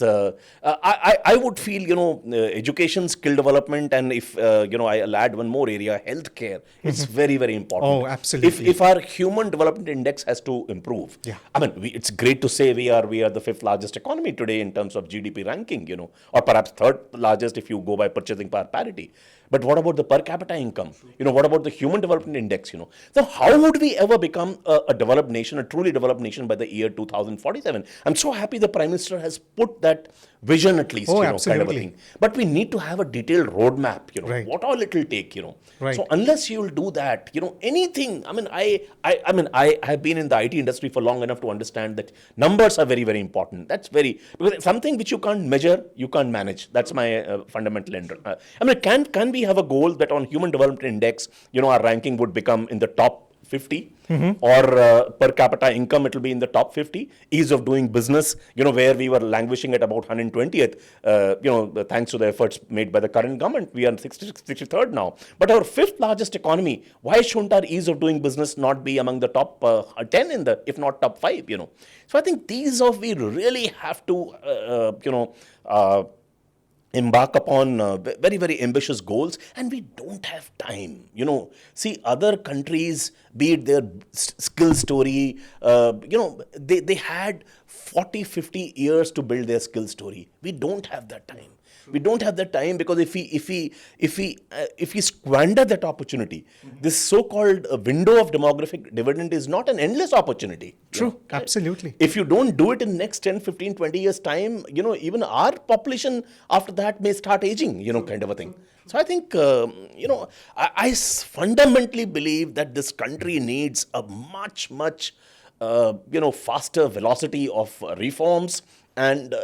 I would feel education, skill development, and if I'll add one more area, healthcare. It's very very important. Oh, absolutely. If our human development index has to improve, I mean, it's great to say we are the fifth largest economy today in terms of GDP ranking, or perhaps third largest if you go by purchasing power parity. But what about the per capita income? What about the human development index? So how would we ever become a developed nation, a truly developed nation by the year 2047? I'm so happy the Prime Minister has put that vision at least, kind of a absolutely. thing. But we need to have a detailed roadmap, Right. what all it will take, Right. So unless you'll do that, anything, I have been in the IT industry for long enough to understand that numbers are very, very important. Because something which you can't measure, you can't manage. That's my fundamental can we have a goal that on human development index, our ranking would become in the top 50, or per capita income, it will be in the top 50. Ease of doing business, where we were languishing at about 120th, thanks to the efforts made by the current government, we are 63rd now. But our fifth largest economy, why shouldn't our ease of doing business not be among the top 10 if not top 5? So I think we really have to, embark upon very, very ambitious goals, and we don't have time. See, other countries, be it their skill story, they had 40, 50 years to build their skill story. We don't have that time. We don't have that time because if we squander that opportunity, this so-called window of demographic dividend is not an endless opportunity. True, absolutely. If you don't do it in the next 10, 15, 20 years time, even our population after that may start aging, kind of a thing. So I think, I fundamentally believe that this country needs a much, much, faster velocity of reforms. And,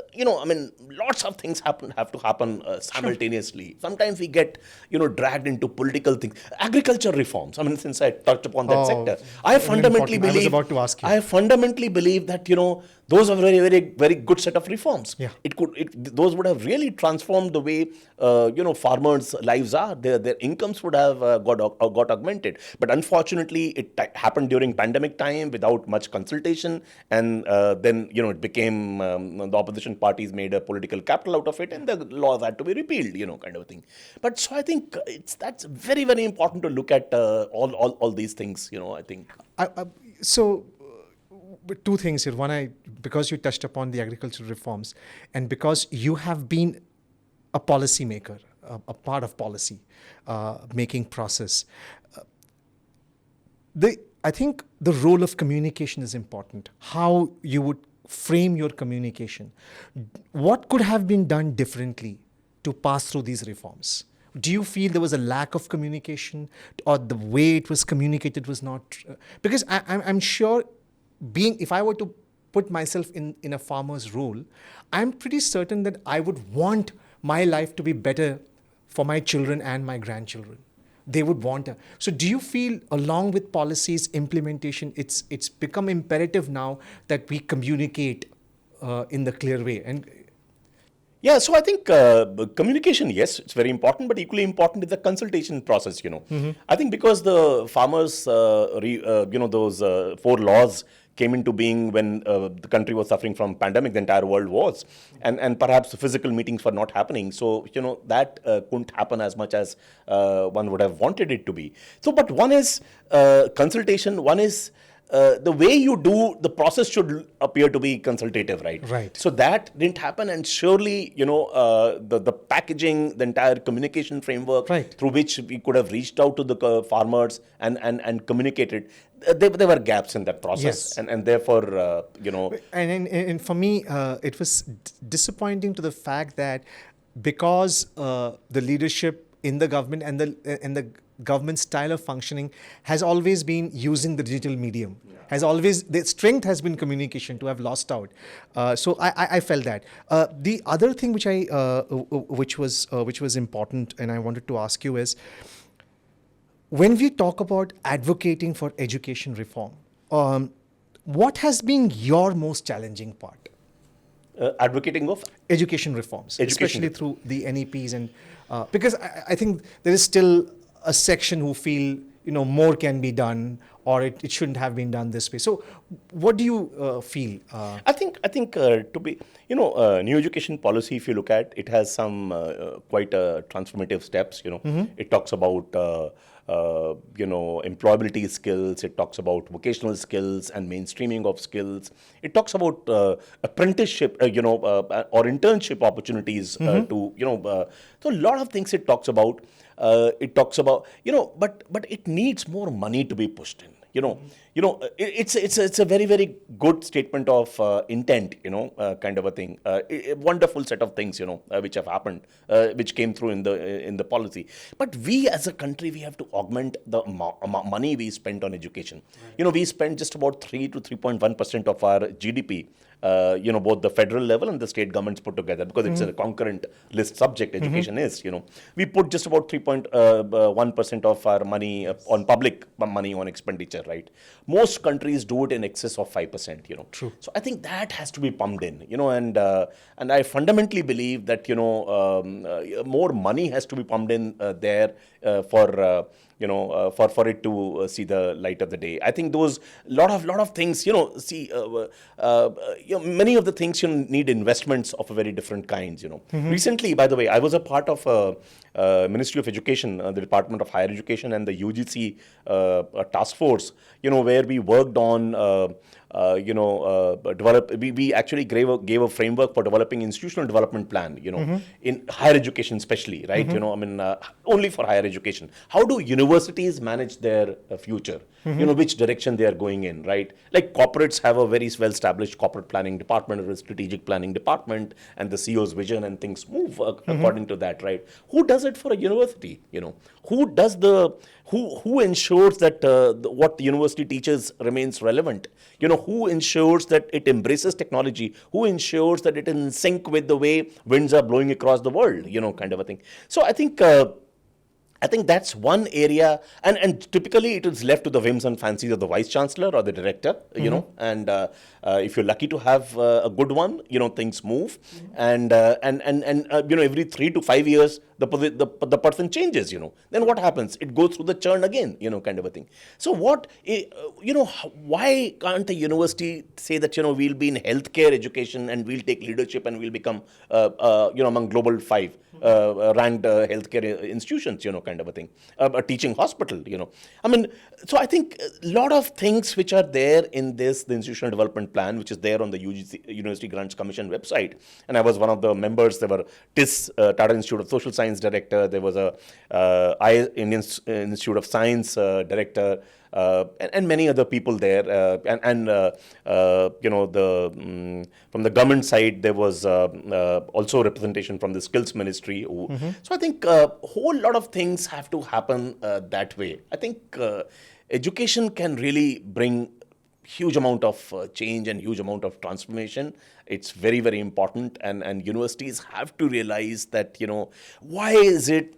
lots of things have to happen simultaneously. Sometimes we get, dragged into political things. Agriculture reforms, since I touched upon that sector. I fundamentally believe, I was about to ask you. I fundamentally believe that, those are very, very, very good set of reforms. Yeah. Those would have really transformed the way, farmers' lives are. Their incomes would have got augmented. But unfortunately, it happened during pandemic time without much consultation. And then, it became, the opposition parties made a political capital out of it, and the laws had to be repealed, kind of a thing. But so I think that's very, very important to look at all these things, I think. But two things here. One, because you touched upon the agricultural reforms, and because you have been a policy maker, a part of policy making process, I think the role of communication is important. How you would frame your communication. What could have been done differently to pass through these reforms? Do you feel there was a lack of communication, or the way it was communicated was not? Because I'm sure, if I were to put myself in a farmer's role, I'm pretty certain that I would want my life to be better for my children and my grandchildren. They would want a. So do you feel, along with policies implementation, it's become imperative now that we communicate in the clear way? And Yeah, so I think communication, yes, it's very important, but equally important is the consultation process. I think because the farmers, those 4 laws came into being when the country was suffering from pandemic, the entire world was, and perhaps physical meetings were not happening. So that couldn't happen as much as one would have wanted it to be. So, but one is consultation, one is the way you do the process should appear to be consultative, right? Right. So that didn't happen, and surely the packaging, the entire communication framework Right. through which we could have reached out to the farmers and communicated. There were gaps in that process, Yes. and therefore And for me, it was disappointing to the fact that because the leadership in the government and the government style of functioning has always been using the digital medium, has always, the strength has been communication, to have lost out. So I felt that. The other thing which was important, and I wanted to ask you is, when we talk about advocating for education reform, what has been your most challenging part? advocating of Education reforms, Education especially through the NEPs, and because I think there is still a section who feel more can be done, or it shouldn't have been done this way. So, what do you feel? I think to be new education policy, if you look at it, has some quite transformative steps. It talks about employability skills. It talks about vocational skills and mainstreaming of skills. It talks about apprenticeship, or internship opportunities to so a lot of things it talks about. It talks about but it needs more money to be pushed in. It's a very, very good statement of intent, kind of a thing. A wonderful set of things, which have happened, which came through in the policy. But we as a country, we have to augment the money we spend on education. Right. We spend just about 3 to 3.1% of our GDP. Both the federal level and the state governments put together, because it's a concurrent list subject, education is, we put just about 3.1% of our money on public money on expenditure, right? Most countries do it in excess of 5%, True. So I think that has to be pumped in, and I fundamentally believe that, more money has to be pumped in there for it to see the light of the day. I think those lot of things, many of the things need investments of a very different kinds. Recently, by the way, I was a part of Ministry of Education, the Department of Higher Education, and the UGC task force, where we worked on we actually gave a framework for developing institutional development plan, in higher education especially, right? Only for higher education. How do universities manage their future? Which direction they are going in, right? Like corporates have a very well-established corporate planning department or a strategic planning department, and the CEO's vision and things move according to that, right? Who does it for a university? Who ensures that what the university teaches remains relevant? Who ensures that it embraces technology? Who ensures that it is in sync with the way winds are blowing across the world? Kind of a thing. So I think that's one area, and typically it is left to the whims and fancies of the vice chancellor or the director, and if you're lucky to have a good one, things move, and every 3 to 5 years the person changes, then what happens? It goes through the churn again, kind of a thing. So why can't the university say that, we'll be in healthcare education and we'll take leadership and we'll become, among global 5 ranked healthcare institutions, kind of a thing, a teaching hospital, so I think a lot of things which are there in the institutional development plan, which is there on the UGC, University Grants Commission website, and I was one of the members. There were TIS, Tata Institute of Social Science director, there was a Indian Institute of Science director, and many other people there, from the government side there was also representation from the Skills Ministry. So I think a whole lot of things have to happen that way. I think education can really bring huge amount of change and huge amount of transformation. It's very, very important, and universities have to realize that, why is it,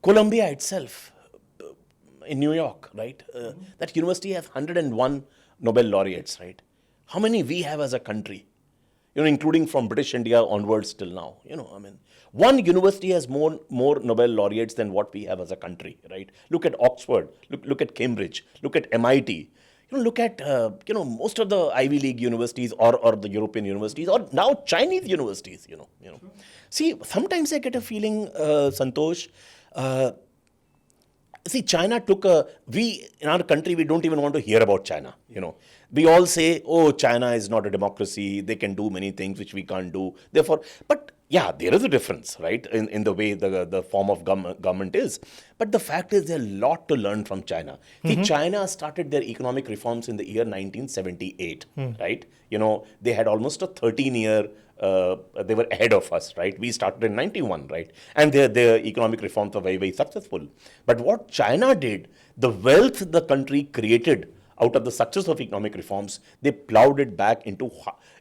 Columbia itself, in New York, right? That university has 101 Nobel laureates, right? How many we have as a country? including from British India onwards till now. I mean, one university has more Nobel laureates than what we have as a country, right? Look at Oxford, look at Cambridge, look at MIT. Look at most of the Ivy League universities or the European universities or now Chinese universities. See, sometimes I get a feeling, Santosh. See, China in our country, we don't even want to hear about China. We all say, oh, China is not a democracy. They can do many things which we can't do. Therefore, but yeah, there is a difference, right, in the way the form of government is. But the fact is there's a lot to learn from China. See, China started their economic reforms in the year 1978, right? They had almost a 13-year they were ahead of us, right? We started in 91, right? And their economic reforms were very, very successful. But what China did, the wealth the country created out of the success of economic reforms, they plowed it back into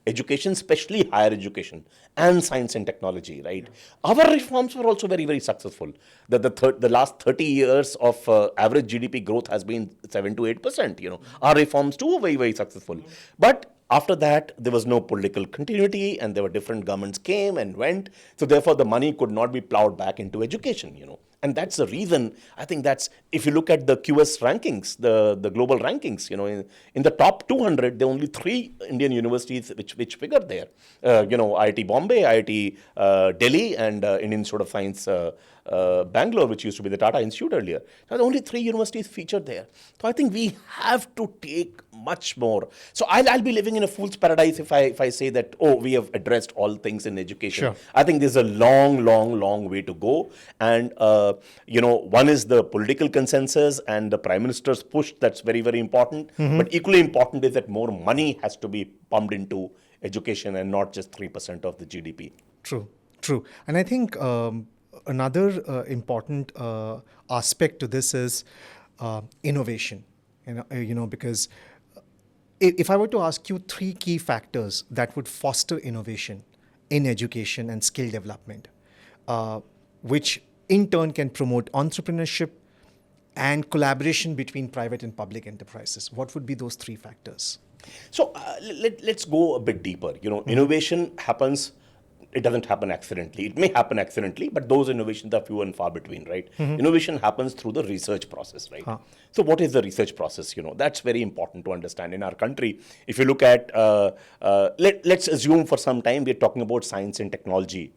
education, especially higher education and science and technology, right? Our reforms were also very, very successful. The last 30 years of average GDP growth has been 7 to 8%. Our reforms too were very, very successful. But after that, there was no political continuity and there were different governments came and went. So therefore, the money could not be plowed back into education, And that's the reason, I think that's, if you look at the QS rankings, the global rankings, in the top 200, there are only 3 Indian universities which figure there. IIT Bombay, IIT Delhi, and Indian Institute of Science Bangalore, which used to be the Tata Institute earlier. Now, the only 3 universities featured there. So I think we have to take much more. So I'll be living in a fool's paradise if I say that, oh, we have addressed all things in education. Sure. I think there's a long way to go. And, one is the political consensus and the Prime Minister's push. That's very, very important. But equally important is that more money has to be pumped into education and not just 3% of the GDP. True. And I think another important aspect to this is innovation. Because if I were to ask you 3 key factors that would foster innovation in education and skill development, which in turn can promote entrepreneurship and collaboration between private and public enterprises, what would be those 3 factors? So let's go a bit deeper. Innovation happens. It doesn't happen accidentally. It may happen accidentally, but those innovations are few and far between, right? Innovation happens through the research process, right? So what is the research process? That's very important to understand. In our country, if you look at, let's assume for some time we're talking about science and technology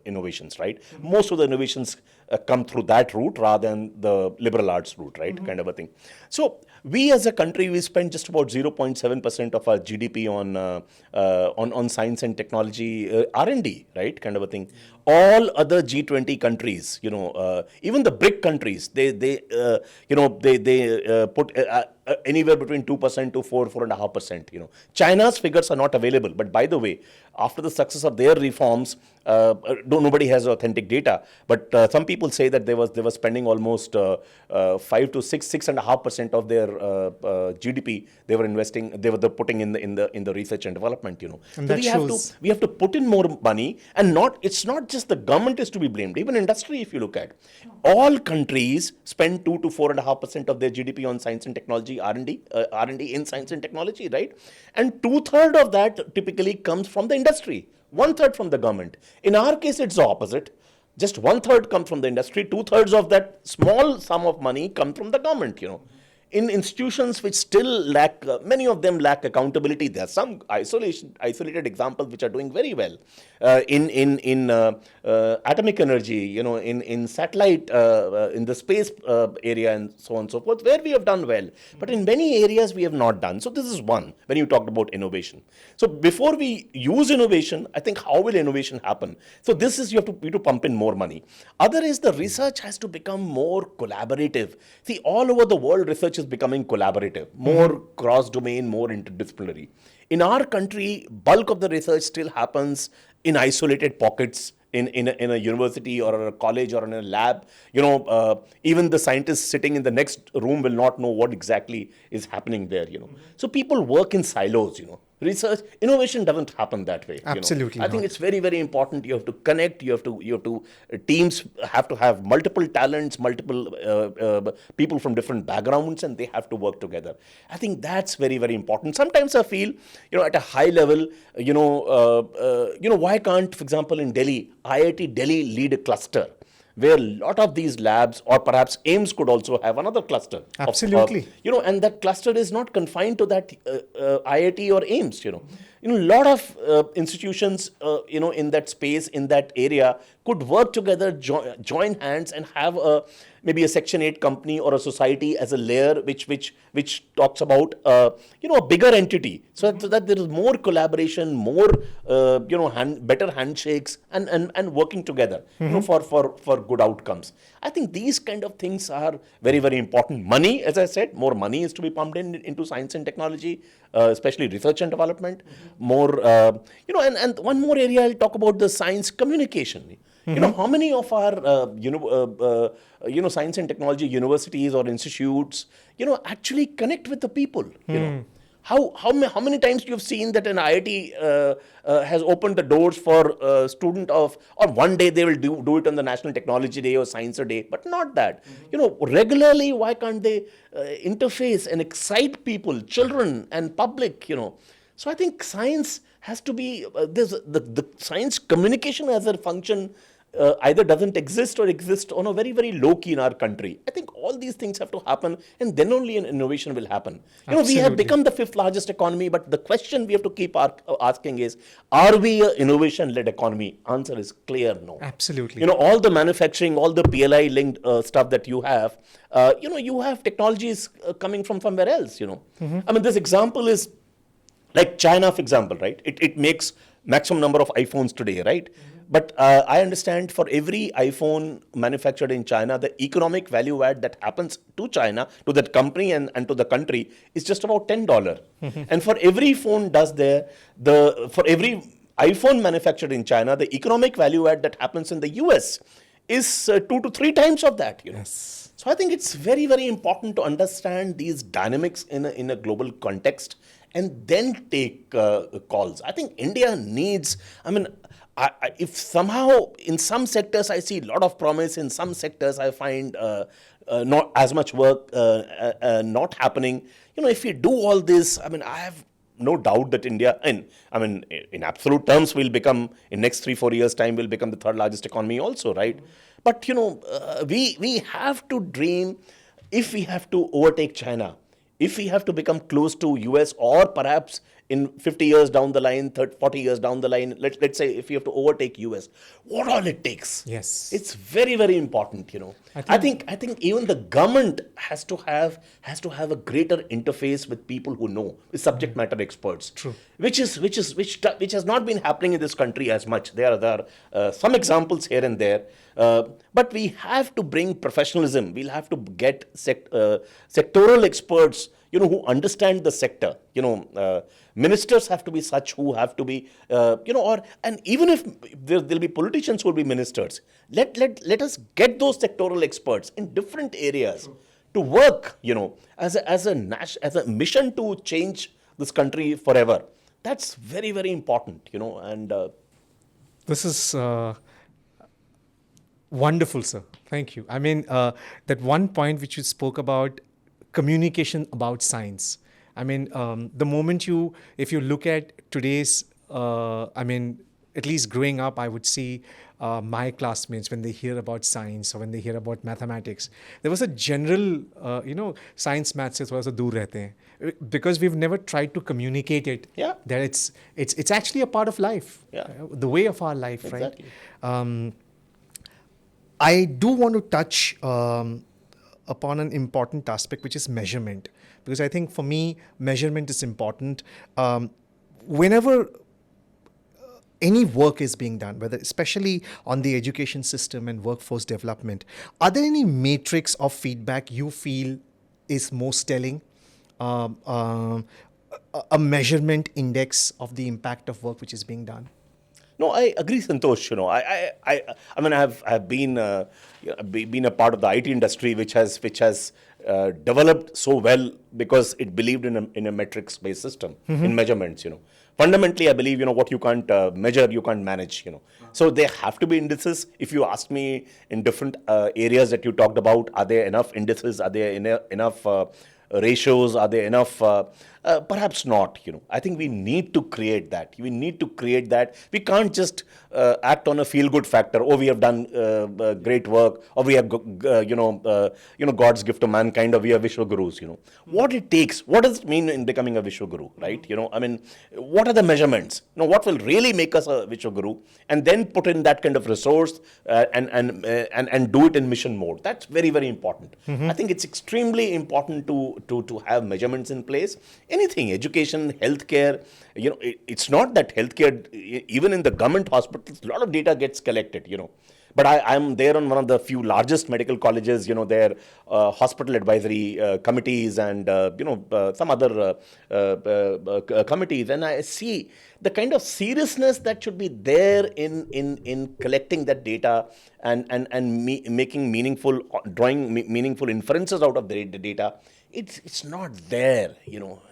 innovations, right? Most of the innovations come through that route rather than the liberal arts route, right? Kind of a thing. So we as a country, we spend just about 0.7% of our GDP on science and technology R&D, right? Kind of a thing. All other G20 countries, even the BRIC countries, they put anywhere between 2% to 4.5%. China's figures are not available. But by the way, after the success of their reforms, nobody has authentic data. But some people say that they were spending almost 5 to 6.5% of their GDP. They were investing. They were putting in the research and development. And so that we have to put in more money, and it's not just the government is to be blamed. Even industry, if you look at, all countries spend 2 to 4.5% of their GDP on science and technology R&D in science and technology, right? And 2/3 of that typically comes from the industry, 1/3 from the government. In our case, it's the opposite. Just 1/3 comes from the industry, 2/3 of that small sum of money comes from the government, In institutions which still lack, many of them lack accountability. There are some isolated examples which are doing very well. In atomic energy, in satellite, in the space area and so on and so forth, where we have done well. But in many areas we have not done. So this is one, when you talked about innovation. So before we use innovation, I think how will innovation happen? So this is, you have to pump in more money. Other is the research has to become more collaborative. See, all over the world, research is becoming collaborative, more cross-domain, more interdisciplinary. In our country, bulk of the research still happens in isolated pockets in a university or a college or in a lab. Even the scientists sitting in the next room will not know what exactly is happening there. So people work in silos. Research, innovation doesn't happen that way. Absolutely I think not. it's very, very important. You have to connect. Teams have to have multiple talents, multiple people from different backgrounds, and they have to work together. I think that's very, very important. Sometimes I feel, at a high level, why can't, for example, in Delhi, IIT Delhi lead a cluster where a lot of these labs, or perhaps AIMS could also have another cluster. Absolutely. And that cluster is not confined to that IIT or AIMS. A lot of institutions, in that space, in that area, could work together, join hands, and have maybe a Section 8 company or a society as a layer, which talks about a bigger entity, so that there is more collaboration, more better handshakes, and working together, for good outcomes. I think these kind of things are very, very important. Money, as I said, more money is to be pumped into science and technology, especially research and development. More, and one more area I'll talk about, the science communication. How many of our science and technology universities or institutes actually connect with the people? How many times you've seen that an IIT has opened the doors for a student or one day they will do it on the National Technology Day or Science Day, but not that. Regularly, why can't they interface and excite people, children and public? So I think science has to be, the science communication as a function either doesn't exist or exists on a very, very low key in our country. I think all these things have to happen, and then only an innovation will happen. We have Absolutely. become the 5th largest economy, but the question we have to keep asking is, are we an innovation-led economy? Answer is clear no. Absolutely. All the manufacturing, all the PLI linked stuff that you have, you have technologies coming from somewhere else. I mean, this example is like China, for example, right? It makes maximum number of iPhones today, right? But I understand for every iPhone manufactured in China, the economic value add that happens to China, to that company and to the country, is just about $10. And for every phone for every iPhone manufactured in China, the economic value add that happens in the US is 2 to 3 times of that. Yes. So I think it's very, very important to understand these dynamics in a global context and then take calls. I think India needs, if somehow in some sectors I see a lot of promise, in some sectors I find not as much work not happening. If we do all this, I have no doubt that India, in absolute terms, will become, in next 3-4 years' time, will become the 3rd largest economy also, right? But, we have to dream. If we have to overtake China, if we have to become close to US, or perhaps in 50 years down the line, 40 years down the line, let's say if you have to overtake US, what all it takes. Yes. It's very, very important, I think even the government has to have a greater interface with people who know, with subject matter experts. True. Which has not been happening in this country as much. There are some examples here and there, but we have to bring professionalism. We'll have to get sectoral experts, who understand the sector. Ministers have to be such who have to be, and even if there'll be politicians who will be ministers, let us get those sectoral experts in different areas to work, as a mission to change this country forever. That's very, very important, and This is wonderful, sir. Thank you. That one point which you spoke about, communication about science. The moment if you look at today's, at least growing up, I would see my classmates, when they hear about science or when they hear about mathematics, there was a general, science maths se thoda sa dur rehte hain, because we've never tried to communicate it. Yeah. That it's actually a part of life. Yeah. The way of our life, Exactly. right? I do want to touch upon an important aspect, which is measurement, because I think for me, measurement is important. Whenever any work is being done, whether especially on the education system and workforce development, are there any matrix of feedback you feel is most telling? A measurement index of the impact of work which is being done? No, I agree, Santosh. I've been a part of the IT industry, which has developed so well because it believed in a metrics-based system, in measurements, Fundamentally, I believe, what you can't measure, you can't manage, So there have to be indices. If you ask me in different areas that you talked about, are there enough indices? Are there enough ratios? Are there enough? Perhaps not, I think we need to create that. We need to create that. We can't just act on a feel-good factor. Oh, we have done great work, or we have, God's gift to mankind, or we are Vishwagurus, What it takes, what does it mean in becoming a Vishwaguru, right? What are the measurements? What will really make us a Vishwaguru? And then put in that kind of resource and do it in mission mode. That's very, very important. I think it's extremely important to have measurements in place. Anything, education, healthcare, it's not that healthcare, even in the government hospitals, a lot of data gets collected, But I'm there on one of the few largest medical colleges, their hospital advisory committees and, some other committees. And I see the kind of seriousness that should be there in collecting that data and making meaningful, drawing meaningful inferences out of the data. It's not there,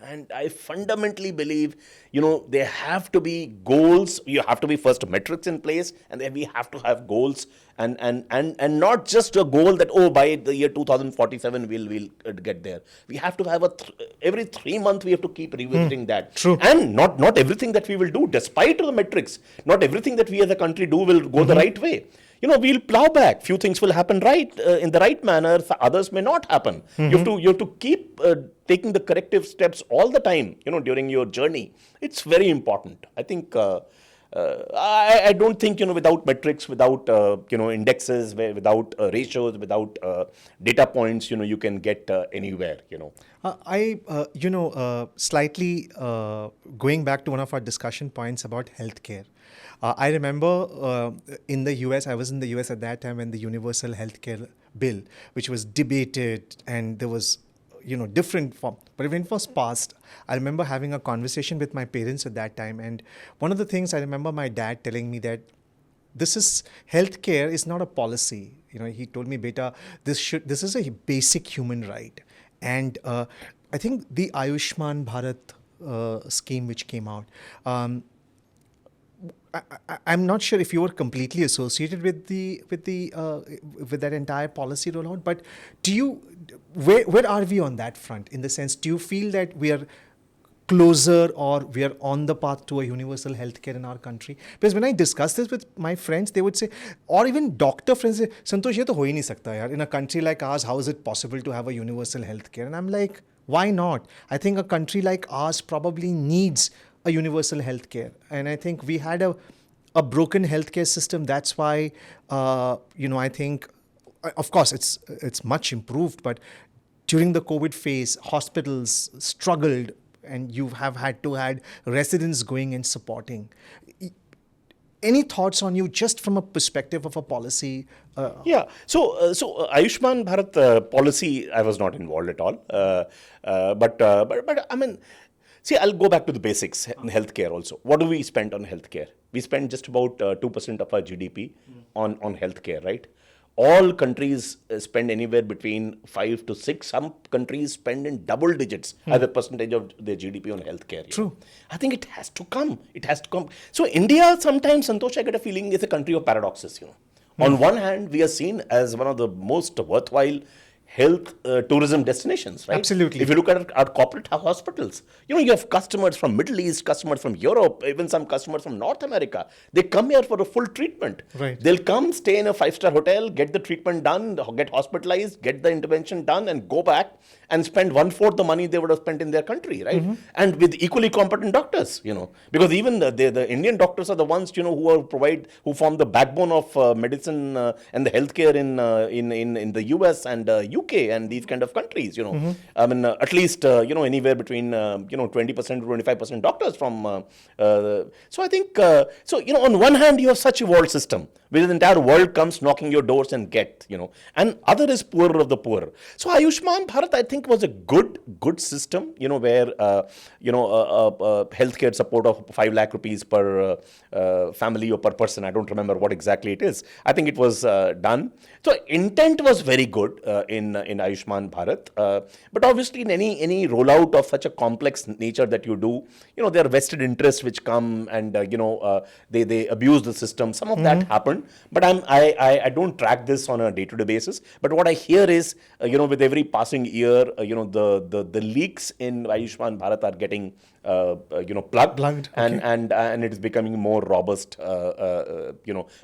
and I fundamentally believe, there have to be goals. You have to be first metrics in place, and then we have to have goals and not just a goal that, by the year 2047 we'll get there. We have to have every 3 months we have to keep revisiting that. True. And not everything that we will do, despite the metrics, not everything that we as a country do will go the right way. We'll plow back. Few things will happen right in the right manner. Others may not happen. You have to keep taking the corrective steps all the time. During your journey, it's very important. I think I don't think without metrics, without indexes, without ratios, without data points, you can get anywhere. Slightly going back to one of our discussion points about healthcare. I remember in the US, I was in the US at that time when the Universal Healthcare Bill, which was debated, and there was, different form. But when it was passed, I remember having a conversation with my parents at that time. And one of the things I remember my dad telling me that healthcare is not a policy. He told me, beta, this is a basic human right. And I think the Ayushman Bharat scheme which came out, I'm not sure if you were completely associated with that entire policy rollout, but where are we on that front? In the sense, do you feel that we are closer or we are on the path to a universal healthcare in our country? Because when I discuss this with my friends, they would say, or even doctor friends say, Santosh, ye to ho hi nahi sakta yaar. In a country like ours, how is it possible to have a universal healthcare? And I'm like, why not? I think a country like ours probably needs a universal healthcare. And I think we had a broken healthcare system. That's why, I think, of course, it's much improved, but during the COVID phase, hospitals struggled, and you have had residents going and supporting. Any thoughts on you, just from a perspective of a policy? Yeah. So Ayushman Bharat policy, I was not involved at all. But I mean, see, I'll go back to the basics in healthcare also. What do we spend on healthcare? We spend just about 2% of our GDP on healthcare, right? All countries spend anywhere between 5 to 6. Some countries spend in double digits as a percentage of their GDP on healthcare. True. I think it has to come. It has to come. So India, sometimes, Santosh, I get a feeling, is a country of paradoxes. On one hand, we are seen as one of the most worthwhile health tourism destinations, right? Absolutely. If you look at our corporate hospitals, you have customers from Middle East, customers from Europe, even some customers from North America. They come here for a full treatment. Right. They'll come, stay in a 5-star hotel, get the treatment done, get hospitalized, get the intervention done, and go back and spend 1/4 the money they would have spent in their country, right? And with equally competent doctors, because even the Indian doctors are the ones, who form the backbone of medicine and the healthcare in the US and UK and these kind of countries, I mean, at least, anywhere between, 20% to 25% doctors from, so I think, on one hand, you have such a world system where the entire world comes knocking your doors and and other is poorer of the poor. So Ayushman Bharat, I think, was a good system, where, healthcare support of 5 lakh rupees per family or per person. I don't remember what exactly it is. I think it was done. So intent was very good in in Ayushman Bharat. But obviously, in any rollout of such a complex nature that you do, there are vested interests which come and they abuse the system. Some of that happened, but I don't track this on a day-to-day basis. But what I hear is, with every passing year, the leaks in Ayushman Bharat are getting plugged, Plugged, and okay. and it is becoming more robust.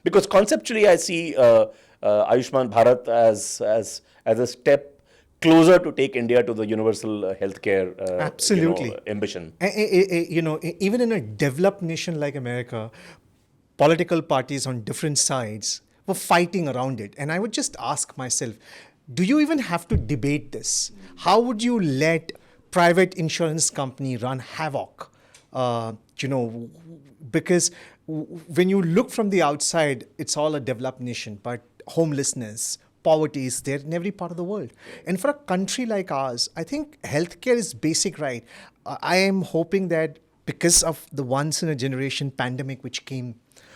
Because conceptually, I see Ayushman Bharat as a step closer to take India to the universal healthcare Absolutely. ambition. Even in a developed nation like America, political parties on different sides were fighting around it. And I would just ask myself, do you even have to debate this? How would you let private insurance company run havoc? Because when you look from the outside, it's all a developed nation, but homelessness, poverty is there in every part of the world. And for a country like ours, I think healthcare is basic right. I am hoping that because of the once in a generation pandemic which came,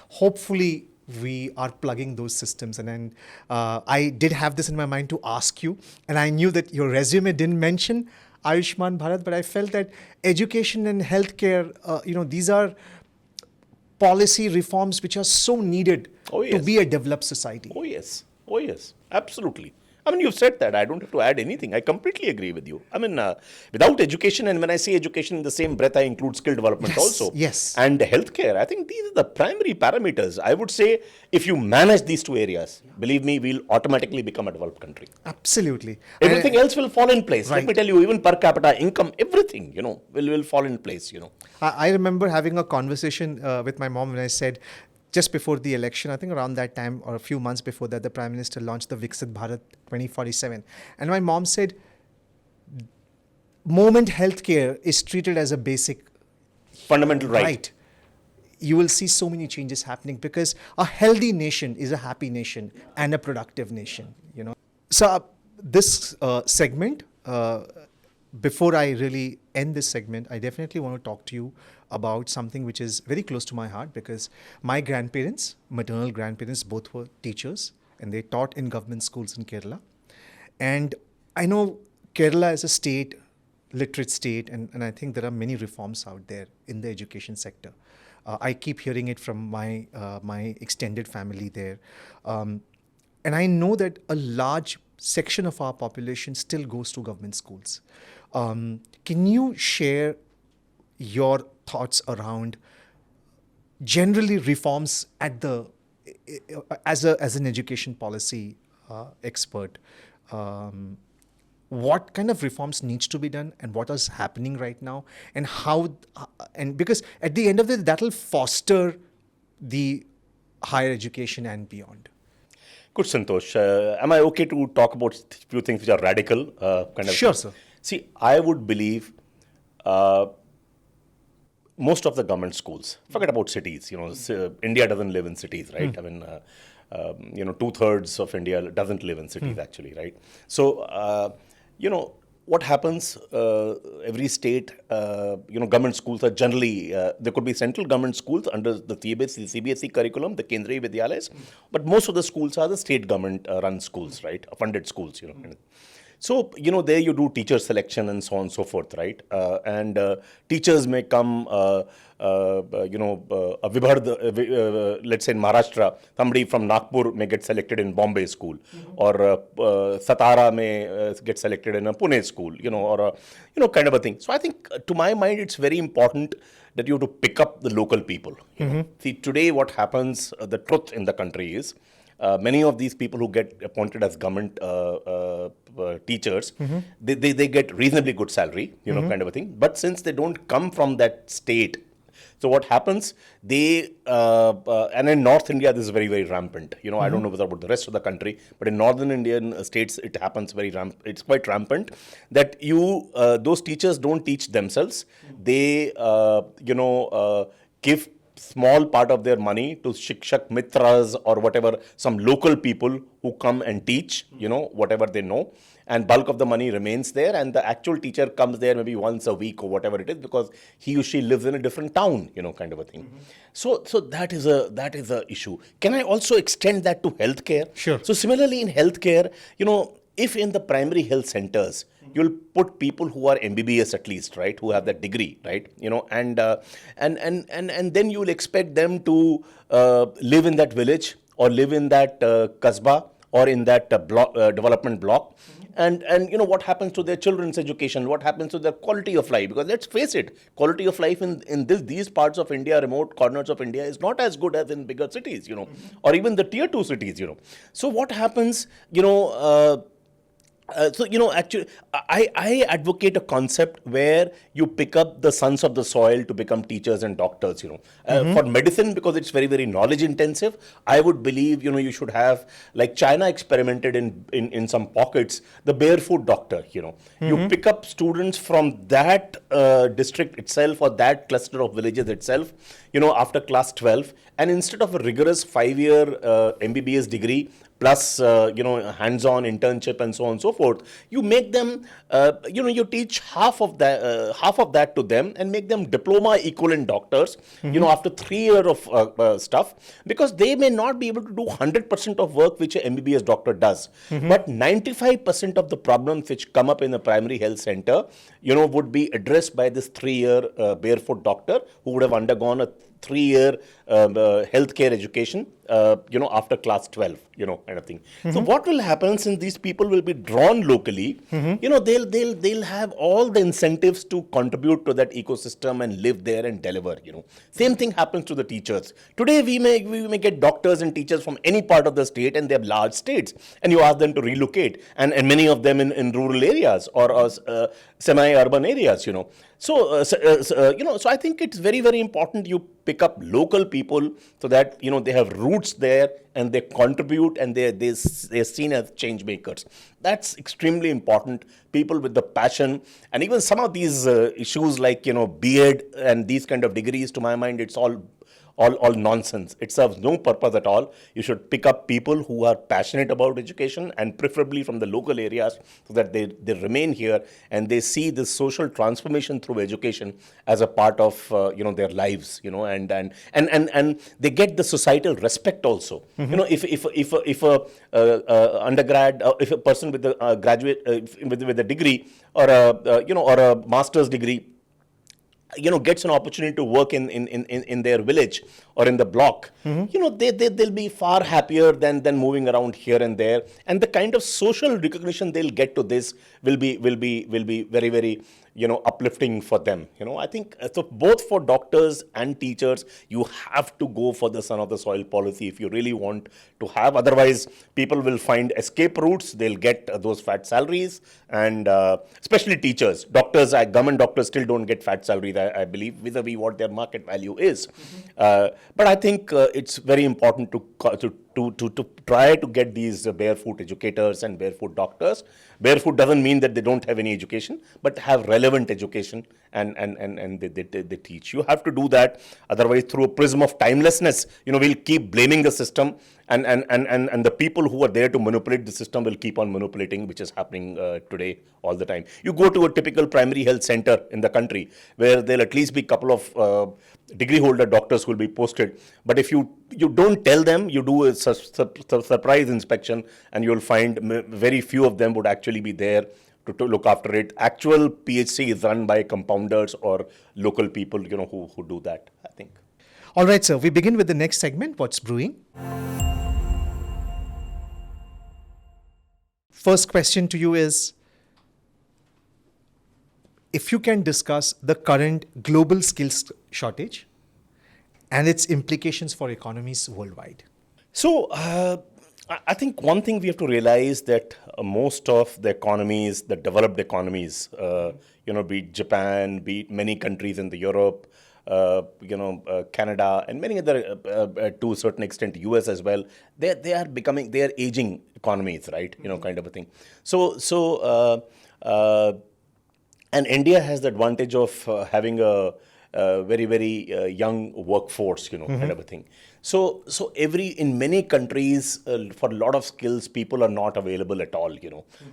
hopefully we are plugging those systems. And then I did have this in my mind to ask you, and I knew that your resume didn't mention Ayushman Bharat, but I felt that education and healthcare, these are policy reforms which are so needed to be a developed society. Oh yes, absolutely. I mean, you've said that. I don't have to add anything. I completely agree with you. I mean, without education, and when I say education in the same breath, I include skill development also. Yes. And healthcare. I think these are the primary parameters. I would say if you manage these two areas, believe me, we'll automatically become a developed country. Absolutely. Everything else will fall in place. Let Right. me tell you, even per capita income, everything, will fall in place, I remember having a conversation with my mom when I said, just before the election, I think around that time or a few months before that, the Prime Minister launched the Viksit Bharat 2047. And my mom said, moment healthcare is treated as a basic Fundamental right. you will see so many changes happening because a healthy nation is a happy nation and a productive nation, So this segment, before I really end this segment, I definitely want to talk to you about something which is very close to my heart because my grandparents, maternal grandparents, both were teachers and they taught in government schools in Kerala. And I know Kerala is a state, literate state, and I think there are many reforms out there in the education sector. I keep hearing it from my extended family there. And I know that a large section of our population still goes to government schools. Can you share your thoughts around generally reforms at the as an education policy expert? What kind of reforms needs to be done and what is happening right now and how and because at the end of the day that will foster the higher education and beyond. Good, Santosh. Am I okay to talk about a few things which are radical? Kind of? Sure, sir. See, I would believe most of the government schools, forget about cities, India doesn't live in cities, right? I mean, 2/3 of India doesn't live in cities actually, right? So, what happens, every state, government schools are generally, there could be central government schools under the CBSE curriculum, the Kendriya Vidyalayas, but most of the schools are the state government run schools, right? Funded schools, So, there you do teacher selection and so on and so forth, right? And teachers may come, let's say in Maharashtra, somebody from Nagpur may get selected in Bombay school, or Satara may get selected in a Pune school, or kind of a thing. So I think, to my mind, it's very important that you have to pick up the local people. See, today what happens, the truth in the country is, many of these people who get appointed as government teachers, they get reasonably good salary, kind of a thing. But since they don't come from that state, so what happens, and in North India, this is very, very rampant. I don't know about the rest of the country, but in Northern Indian states, it happens it's quite rampant that those teachers don't teach themselves. They, give small part of their money to Shikshak Mitras or whatever, some local people who come and teach, whatever they know. And bulk of the money remains there, and the actual teacher comes there maybe once a week or whatever it is, because he or she lives in a different town, kind of a thing. So that is a issue. Can I also extend that to healthcare? Sure. So similarly in healthcare, if in the primary health centers, you'll put people who are MBBS at least, right, who have that degree, right, and then you will expect them to live in that village or live in that kasbah or in that development block. And what happens to their children's education, what happens to their quality of life, because let's face it, quality of life in these parts of India, remote corners of India, is not as good as in bigger cities, or even the tier 2 cities. So what happens, actually, I advocate a concept where you pick up the sons of the soil to become teachers and doctors. For medicine, because it's very, very knowledge intensive, I would believe, you should have, like China experimented in some pockets, the barefoot doctor. You pick up students from that district itself or that cluster of villages itself, after class 12, and instead of a rigorous 5-year MBBS degree, plus hands-on internship and so on and so forth, you make them you teach half of that to them and make them diploma equivalent doctors after 3 years of stuff, because they may not be able to do 100% of work which an MBBS doctor does, but 95% of the problems which come up in a primary health center would be addressed by this 3-year barefoot doctor who would have undergone a 3-year healthcare education, after class 12, kind of thing. So what will happen, since these people will be drawn locally, they'll have all the incentives to contribute to that ecosystem and live there and deliver. Same thing happens to the teachers. Today we may get doctors and teachers from any part of the state, and they have large states, and you ask them to relocate, and many of them in rural areas or semi-urban areas. So I think it's very, very important you pick up local people so that, they have roots there and they contribute and they're seen as change makers. That's extremely important. People with the passion, and even some of these issues like, B.Ed and these kind of degrees, to my mind, it's all nonsense. It serves no purpose at all. You should pick up people who are passionate about education, and preferably from the local areas, so that they remain here and they see this social transformation through education as a part of their lives, and they get the societal respect also. If a undergrad, if a person with a graduate with a degree or a master's degree gets an opportunity to work in their village or in the block, they'll be far happier than moving around here and there. And the kind of social recognition they'll get to this will be very, very uplifting for them. I think so. Both for doctors and teachers, you have to go for the son of the soil policy if you really want to have. Otherwise, people will find escape routes. They'll get those fat salaries, and especially teachers. Doctors, government doctors still don't get fat salaries, I believe, vis-a-vis what their market value is. But I think it's very important to try to get these barefoot educators and barefoot doctors. Barefoot doesn't mean that they don't have any education, but have relevant education, and they teach. You have to do that. Otherwise, through a prism of timelessness, we'll keep blaming the system, and the people who are there to manipulate the system will keep on manipulating, which is happening today all the time. You go to a typical primary health center in the country, where there'll at least be a couple of degree holder doctors who will be posted. But if you don't tell them, you do a surprise inspection, and you'll find very few of them would actually be there to look after it. Actual PHC is run by compounders or local people, who do that, I think. All right, sir. We begin with the next segment. What's brewing? First question to you is, if you can discuss the current global skills shortage and its implications for economies worldwide. So, I think one thing we have to realize that most of the economies, the developed economies, be it Japan, be it many countries in the Europe, Canada, and many other, to a certain extent, US as well, they are aging economies, right? Kind of a thing. So, and India has the advantage of having a very young workforce, kind of a thing. So in many countries, for a lot of skills, people are not available at all.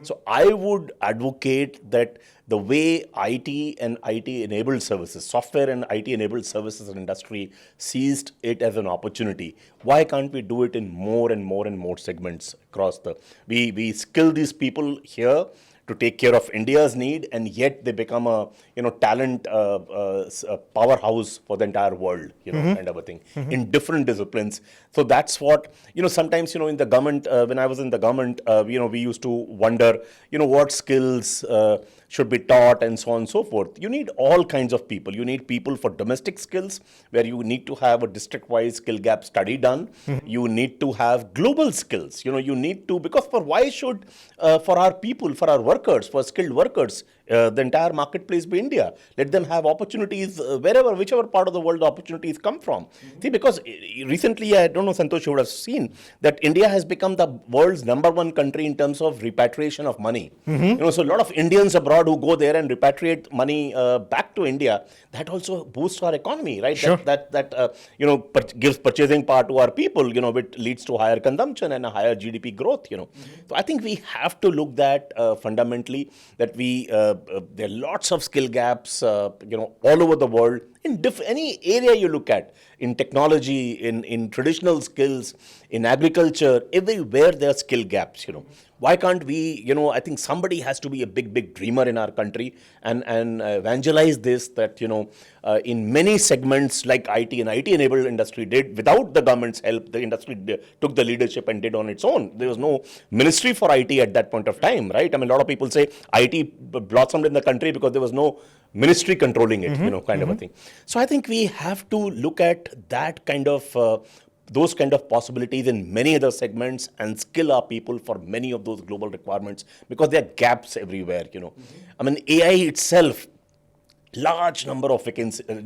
So I would advocate that the way IT and IT-enabled services, software and IT-enabled services and industry seized it as an opportunity, why can't we do it in more and more and more segments across we skill these people here to take care of India's need, and yet they become a talent powerhouse for the entire world, kind of a thing, in different disciplines. So that's what sometimes in the government, when I was in the government, we used to wonder what skills should be taught and so on and so forth. You need all kinds of people. You need people for domestic skills, where you need to have a district-wise skill gap study done. You need to have global skills. You need to, because why should for our people, for our workers, for skilled workers, the entire marketplace be India? Let them have opportunities whichever part of the world the opportunities come from. See, because recently, I don't know, Santosh, you would have seen that India has become the world's #1 country in terms of repatriation of money. So a lot of Indians abroad who go there and repatriate money back to India, that also boosts our economy, right? Sure. That gives purchasing power to our people, which leads to higher consumption and a higher GDP growth. So I think we have to look that fundamentally, that there are lots of skill gaps, all over the world, in any area you look at, in technology, in traditional skills, in agriculture, everywhere there are skill gaps. Why can't we, I think somebody has to be a big dreamer in our country and evangelize this, that, in many segments like IT and IT-enabled industry did, without the government's help, the industry took the leadership and did on its own. There was no ministry for IT at that point of time, right? I mean, a lot of people say IT blossomed in the country because there was no ministry controlling it, kind of a thing. So I think we have to look at that kind of those kind of possibilities in many other segments and skill our people for many of those global requirements, because there are gaps everywhere. I mean, AI itself, large number of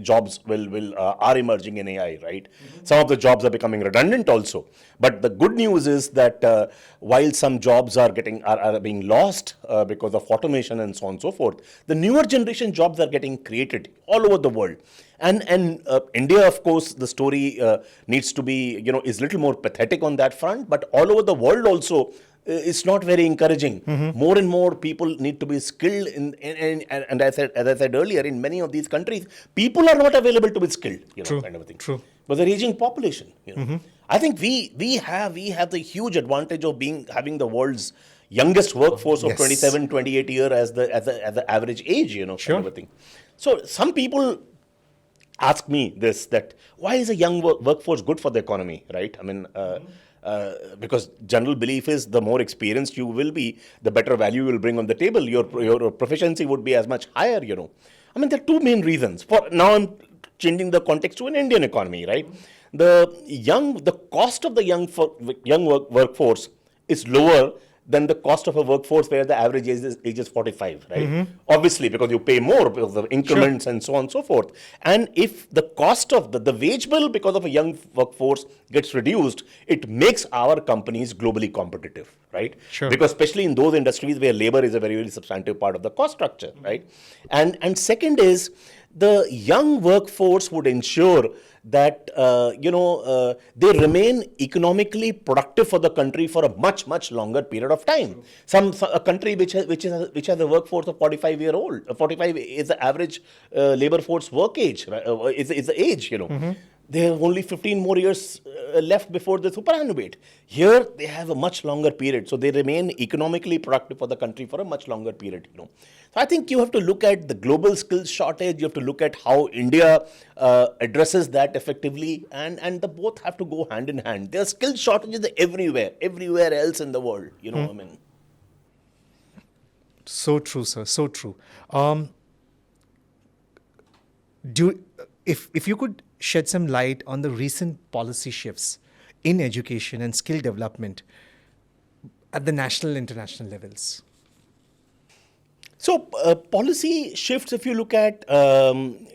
jobs are emerging in AI, right? Some of the jobs are becoming redundant also. But the good news is that while some jobs are being lost because of automation and so on and so forth, the newer generation jobs are getting created all over the world. And India, of course, the story needs to be, is a little more pathetic on that front, but all over the world also, it's not very encouraging. More and more people need to be skilled and as I said earlier, in many of these countries, people are not available to be skilled, True. kind of a thing. True. But the aging population, I think we have the huge advantage of having the world's youngest workforce of Yes. 27, 28 years as the average age, Sure. kind of a thing. So some people ask me that why is a young workforce good for the economy, right? I mean, because general belief is the more experienced you will be, the better value you will bring on the table. Your proficiency would be as much higher, I mean, there are two main reasons. Now I'm changing the context to an Indian economy, right? The cost of the young workforce is lower than the cost of a workforce where the average age is 45, right? Obviously, because you pay more because of increments and so on and so forth. And if the cost of the wage bill because of a young workforce gets reduced, it makes our companies globally competitive, right? Sure. Because especially in those industries where labor is a very, very substantive part of the cost structure, right? And second is, the young workforce would ensure that they remain economically productive for the country for a much longer period of time. A country which has a workforce of 45 is the average labor force work age, right? Is the age. They have only 15 more years left before the superannuate. Here they have a much longer period, so they remain economically productive for the country for a much longer period. So I think you have to look at the global skills shortage. You have to look at how India addresses that effectively, and the both have to go hand in hand. There are skills shortages everywhere else in the world. I mean. So true, sir. So true. If you could shed some light on the recent policy shifts in education and skill development at the national and international levels. So policy shifts, if you look at, one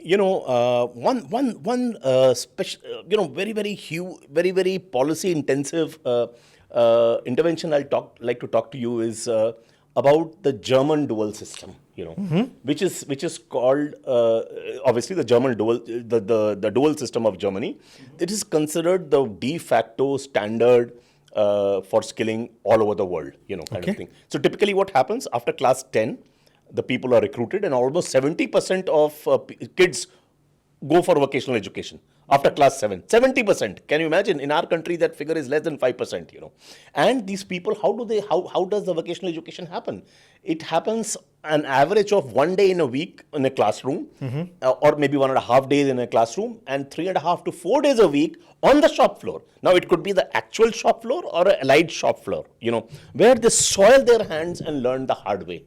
special, very policy intensive intervention like to talk to you is about the German dual system. which is called obviously the German the dual system of Germany. It is considered the de facto standard for skilling all over the world, kind of thing. So typically what happens after class 10, the people are recruited and almost 70% of kids go for vocational education after class 7. 70%. Can you imagine? In our country, that figure is less than 5%, And these people, how does the vocational education happen? It happens an average of 1 day in a week in a classroom, or maybe 1.5 days in a classroom, and 3.5 to 4 days a week on the shop floor. Now, it could be the actual shop floor or an allied shop floor, where they soil their hands and learn the hard way,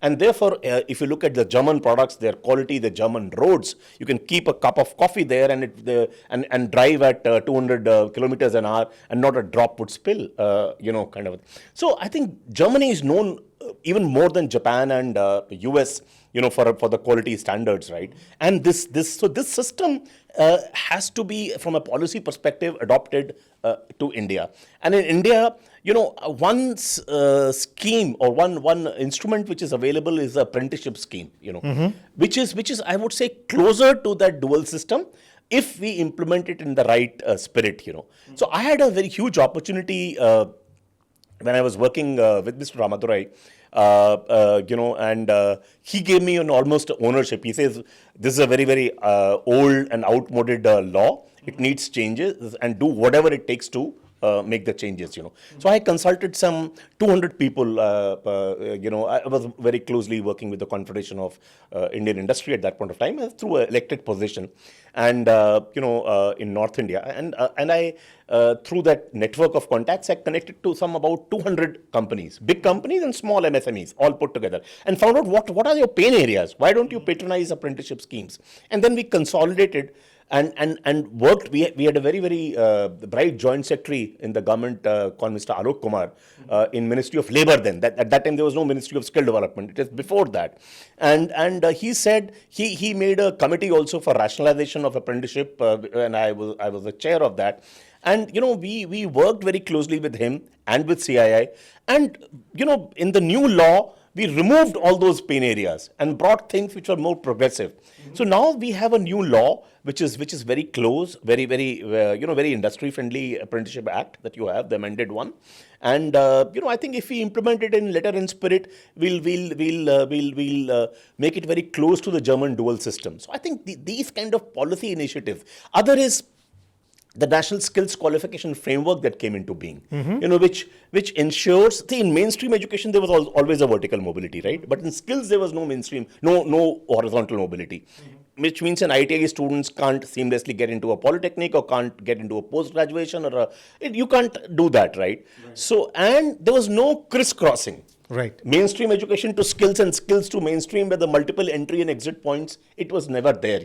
And therefore, if you look at the German products, their quality, the German roads, you can keep a cup of coffee there and drive at 200 kilometers an hour and not a drop would spill, kind of. So I think Germany is known even more than Japan and US, for the quality standards, right? And this system has to be, from a policy perspective, adopted to India. And in India, one scheme or one instrument which is available is the apprenticeship scheme, which is I would say closer to that dual system if we implement it in the right spirit, So I had a very huge opportunity when I was working with Mr. Ramadurai, and he gave me an almost ownership. He says, this is a very, very old and outmoded law. It needs changes and do whatever it takes to make the changes, So I consulted some 200 people, I was very closely working with the Confederation of Indian Industry at that point of time through an elected position and, in North India. And I, through that network of contacts, I connected to about 200 companies, big companies and small MSMEs, all put together, and found out what are your pain areas? Why don't you patronize apprenticeship schemes? And then we consolidated and worked. We had a very, very bright joint secretary in the government called Mr. Alok Kumar in Ministry of Labour then. At that time, there was no Ministry of Skill Development. It is before that. And he said he made a committee also for rationalization of apprenticeship, and I was the chair of that. And, we worked very closely with him and with CII. And, in the new law, we removed all those pain areas and brought things which were more progressive. So now we have a new law which is very close, very, very, very industry-friendly Apprenticeship Act that you have, the amended one. And, I think if we implement it in letter and spirit, we'll make it very close to the German dual system. So I think these kind of policy initiatives. Other is the National Skills Qualification Framework that came into being, which ensures, in mainstream education, there was always a vertical mobility, right? But in skills, there was no mainstream, no horizontal mobility, which means an ITI students can't seamlessly get into a polytechnic or can't get into a post-graduation you can't do that, right? So, and there was no crisscrossing. Right. Mainstream education to skills and skills to mainstream, where the multiple entry and exit points, it was never there,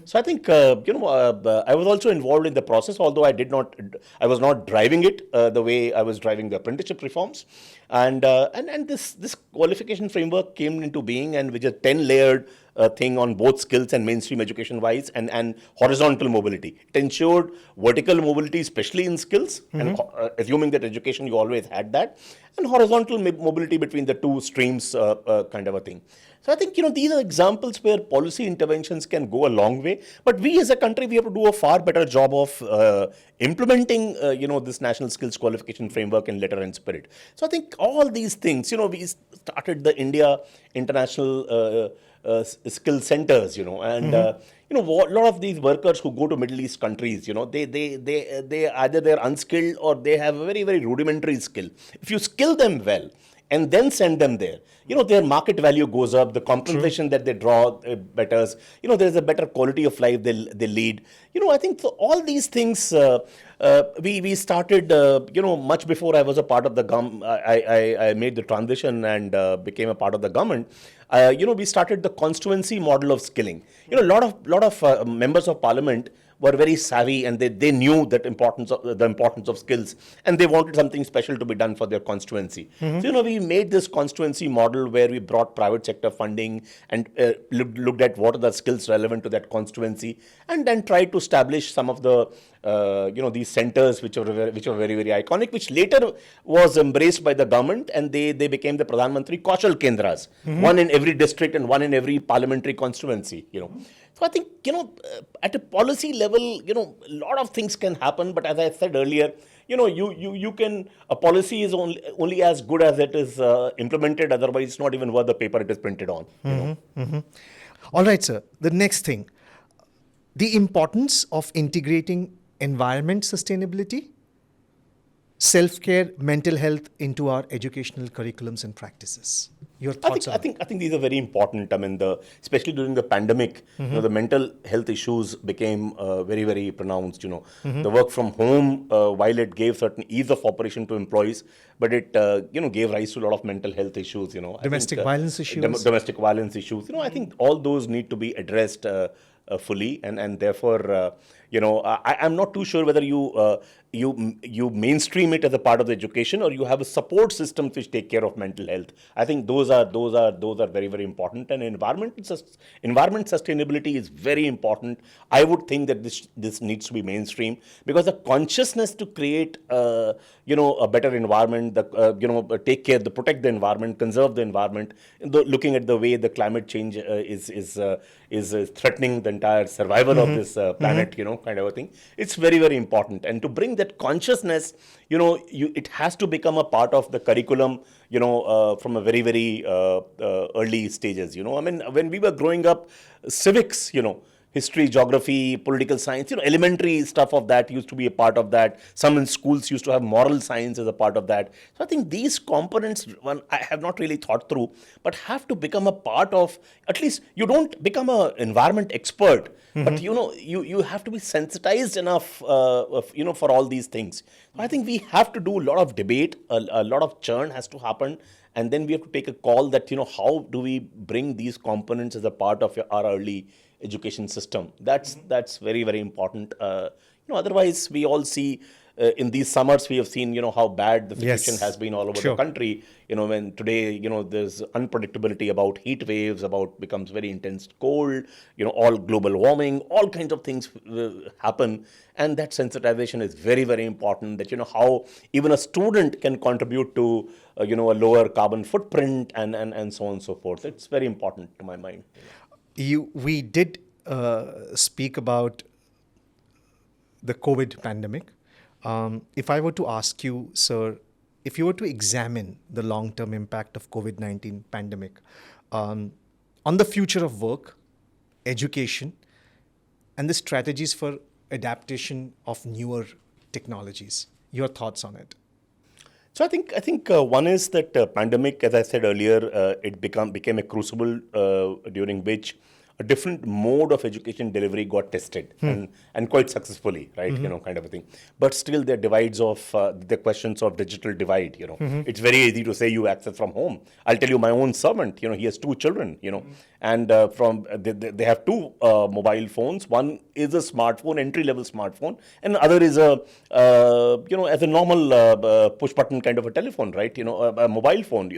So I think, I was also involved in the process, although I was not driving it the way I was driving the apprenticeship reforms. And this qualification framework came into being, and which is a 10-layered thing on both skills and mainstream education wise and horizontal mobility. It ensured vertical mobility, especially in skills, and assuming that education you always had that, and horizontal mobility between the two streams kind of a thing. So I think, these are examples where policy interventions can go a long way. But we as a country, we have to do a far better job of implementing, this National Skills Qualification Framework in letter and spirit. So I think all these things, we started the India International Skill Centers, and a lot of these workers who go to Middle East countries, they either they're unskilled or they have a very, very rudimentary skill. If you skill them well and then send them there, their market value goes up, the compensation that they draw betters, there's a better quality of life they lead. I think for all these things, we started, much before I was a part of the government. I made the transition and became a part of the government. We started the constituency model of skilling. A lot of members of parliament were very savvy, and they knew that the importance of skills, and they wanted something special to be done for their constituency. So we made this constituency model where we brought private sector funding and looked at what are the skills relevant to that constituency, and then tried to establish some of the these centers which were very, very iconic, which later was embraced by the government, and they became the Pradhan Mantri Kaushal Kendras, one in every district and one in every parliamentary constituency, So I think, at a policy level, a lot of things can happen, but as I said earlier, a policy is only as good as it is implemented, otherwise it's not even worth the paper it is printed on. All right, sir. The next thing, the importance of integrating environment sustainability, self-care, mental health into our educational curriculums and practices. Your thoughts on I think these are very important. I mean, especially during the pandemic, the mental health issues became very, very pronounced. The work from home, while it gave certain ease of operation to employees, but it gave rise to a lot of mental health issues. Domestic violence issues. Domestic violence issues. I think all those need to be addressed fully, and therefore, I'm not too sure whether you mainstream it as a part of the education, or you have a support systems which take care of mental health. I think those are very, very important. And environment sustainability is very important. I would think that this needs to be mainstream, because the consciousness to create a better environment, protect the environment, conserve the environment, looking at the way the climate change is threatening the entire survival of this planet, kind of a thing. It's very, very important. And to bring that consciousness, it has to become a part of the curriculum, from a very, very early stages. I mean, when we were growing up, civics, history, geography, political science, elementary stuff of that used to be a part of that. Some in schools used to have moral science as a part of that. So I think these components, I have not really thought through, but have to become a part of, at least you don't become an environment expert, but you have to be sensitized enough, for all these things. So I think we have to do a lot of debate, a lot of churn has to happen. And then we have to take a call that, how do we bring these components as a part of our early education system. That's very, very important. Otherwise, we all see in these summers, we have seen, how bad the situation has been all over the country. When today, there's unpredictability about heat waves, becomes very intense cold, all global warming, all kinds of things happen. And that sensitization is very, very important, that, how even a student can contribute to, a lower carbon footprint and so on and so forth. It's very important to my mind. We did speak about the COVID pandemic. If I were to ask you, sir, if you were to examine the long-term impact of COVID-19 pandemic on the future of work, education, and the strategies for adaptation of newer technologies, your thoughts on it? So I think one is that pandemic, as I said earlier, it became a crucible during which a different mode of education delivery got tested and quite successfully, right? Kind of a thing. But still, there are divides of the questions of digital divide. It's very easy to say you access from home. I'll tell you, my own servant, he has 2 children, and they have 2 mobile phones. One is a smartphone, entry-level smartphone, and the other is as a normal push button kind of a telephone, right? A mobile phone,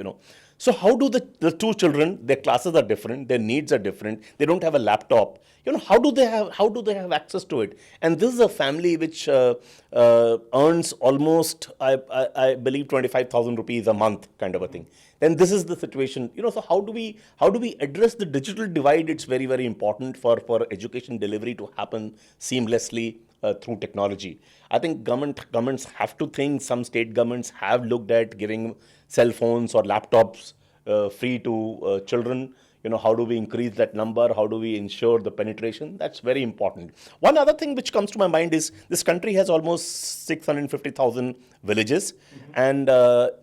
So how do the 2 children, their classes are different, their needs are different, they don't have a laptop, how do they have access to it? And this is a family which earns almost, I believe, 25,000 rupees a month, kind of a thing. Then this is the situation, so how do we address the digital divide? It's very, very important for education delivery to happen seamlessly through technology. I think governments have to think. Some state governments have looked at giving cell phones or laptops free to children. How do we increase that number? How do we ensure the penetration? That's very important. One other thing which comes to my mind is this country has almost 650,000 villages and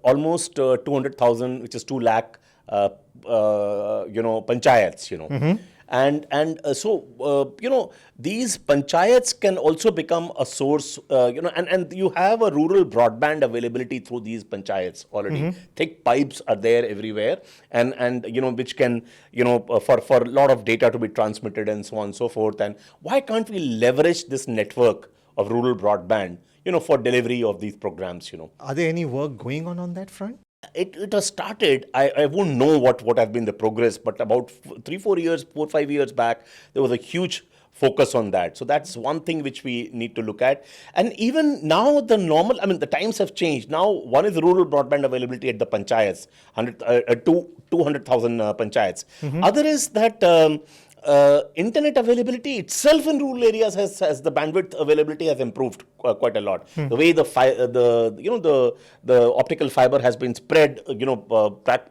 almost 200,000, which is 2 lakh, panchayats, So these panchayats can also become a source, and you have a rural broadband availability through these panchayats already. Thick pipes are there everywhere, and which can, for a lot of data to be transmitted and so on and so forth. And why can't we leverage this network of rural broadband, for delivery of these programs, Are there any work going on that front? It has started. I won't know what has been the progress, but about 3-4 years, 4-5 years back, there was a huge focus on that. So that's one thing which we need to look at. And even now, the times have changed. Now, one is rural broadband availability at the panchayats, 200,000 panchayats. Other is that internet availability itself in rural areas has the bandwidth availability has improved quite a lot. The way the optical fiber has been spread,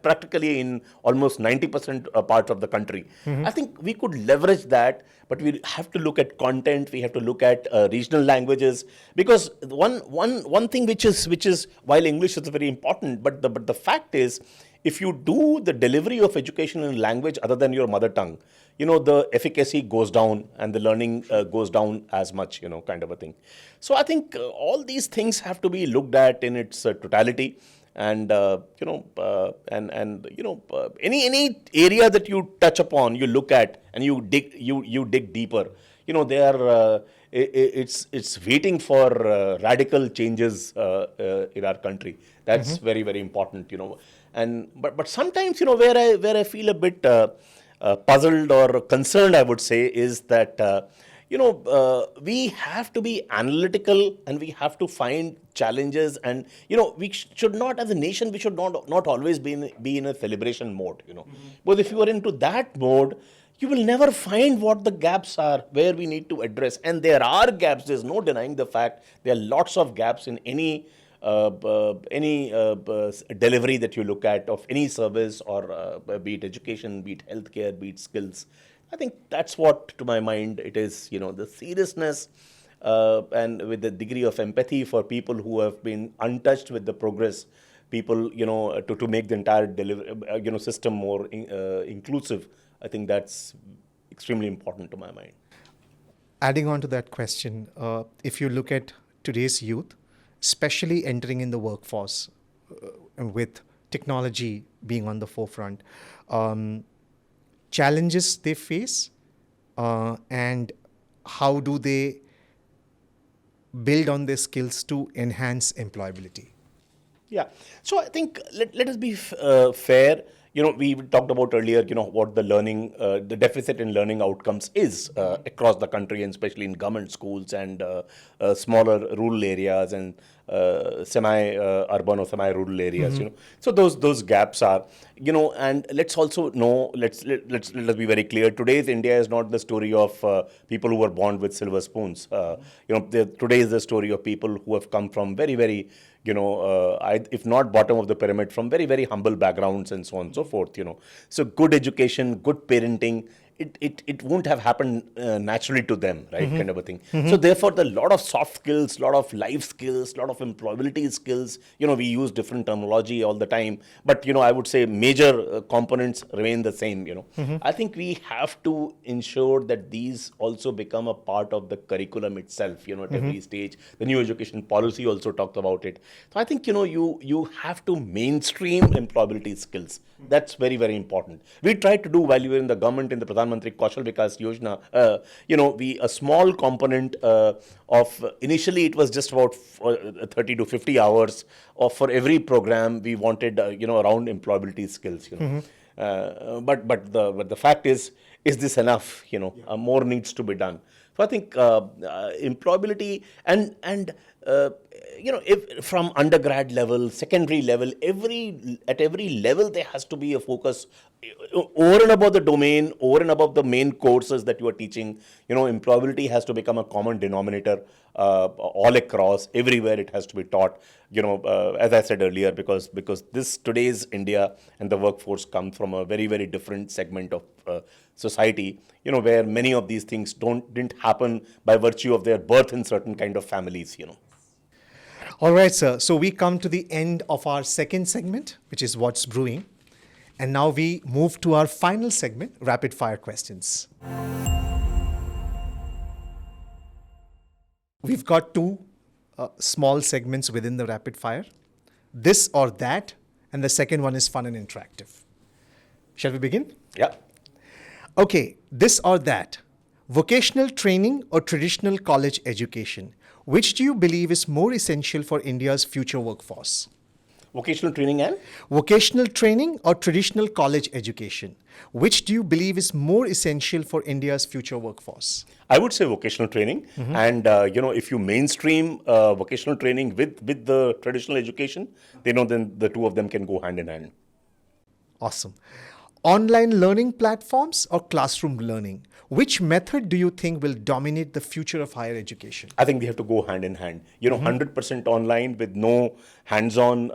practically in almost 90% parts of the country. I think we could leverage that, but we have to look at content. We have to look at regional languages, because one thing which is while English is very important, but the fact is, if you do the delivery of education in a language other than your mother tongue, the efficacy goes down and the learning goes down as much, kind of a thing. So I think all these things have to be looked at in its totality, and any area that you touch upon, you look at and you dig deeper. It's waiting for radical changes in our country. That's very, very important, But sometimes, where I feel a bit puzzled or concerned, I would say, is that we have to be analytical and we have to find challenges, and we should not, as a nation, we should not always be in a celebration mode. Because if you are into that mode, you will never find what the gaps are, where we need to address. And there are gaps. There's no denying the fact. There are lots of gaps in any delivery that you look at of any service, or be it education, be it healthcare, be it skills. I think that's what, to my mind, it is, the seriousness and with the degree of empathy for people who have been untouched with the progress, people, to make the entire system more inclusive. I think that's extremely important to my mind. Adding on to that question, if you look at today's youth, especially entering in the workforce with technology being on the forefront, challenges they face, and how do they build on their skills to enhance employability? Yeah. So I think let us be fair. We talked about earlier, what the learning, the deficit in learning outcomes is across the country, and especially in government schools and smaller rural areas and semi-urban or semi-rural areas. So those gaps are, and let's also know, let us be very clear. Today's India is not the story of people who were born with silver spoons. Today is the story of people who have come from very, very, if not bottom of the pyramid, from very, very humble backgrounds and so on and so forth, So good education, good parenting, it won't have happened naturally to them, right? Kind of a thing. So therefore, a lot of soft skills, lot of life skills, lot of employability skills, we use different terminology all the time, but, I would say major components remain the same, I think we have to ensure that these also become a part of the curriculum itself, at every stage. The new education policy also talks about it. So I think, you have to mainstream employability skills. That's very, very important. We tried to do while we were in the government, in the Pradhan Mantri Kaushal Vikas Yojana, a small component of, initially it was just about 30 to 50 hours for every program we wanted, around employability skills, But the fact is this enough? More needs to be done. So I think employability and if from undergrad level, secondary level, at every level there has to be a focus over and above the domain, over and above the main courses that you are teaching. Employability has to become a common denominator all across, everywhere it has to be taught. As I said earlier, because today's India and the workforce come from a very, very different segment of society, where many of these things didn't happen by virtue of their birth in certain kind of families, All right, sir. So we come to the end of our second segment, which is What's Brewing. And now we move to our final segment, Rapid Fire Questions. We've got two small segments within the Rapid Fire. This or that, and the second one is fun and interactive. Shall we begin? Yeah. Okay, this or that. Vocational training or traditional college education? Which do you believe is more essential for India's future workforce? Vocational training and? Vocational training or traditional college education? Which do you believe is more essential for India's future workforce? I would say vocational training. And, if you mainstream vocational training with the traditional education, then the two of them can go hand in hand. Awesome. Online learning platforms or classroom learning? Which method do you think will dominate the future of higher education? I think they have to go hand in hand. 100% online with no hands-on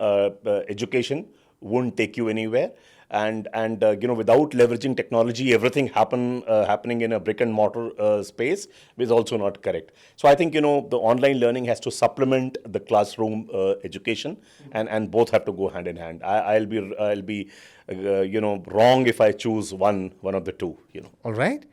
education won't take you anywhere. And without leveraging technology, everything happening in a brick and mortar space is also not correct. So I think the online learning has to supplement the classroom education, and both have to go hand in hand. I'll be wrong if I choose one of the two. All right.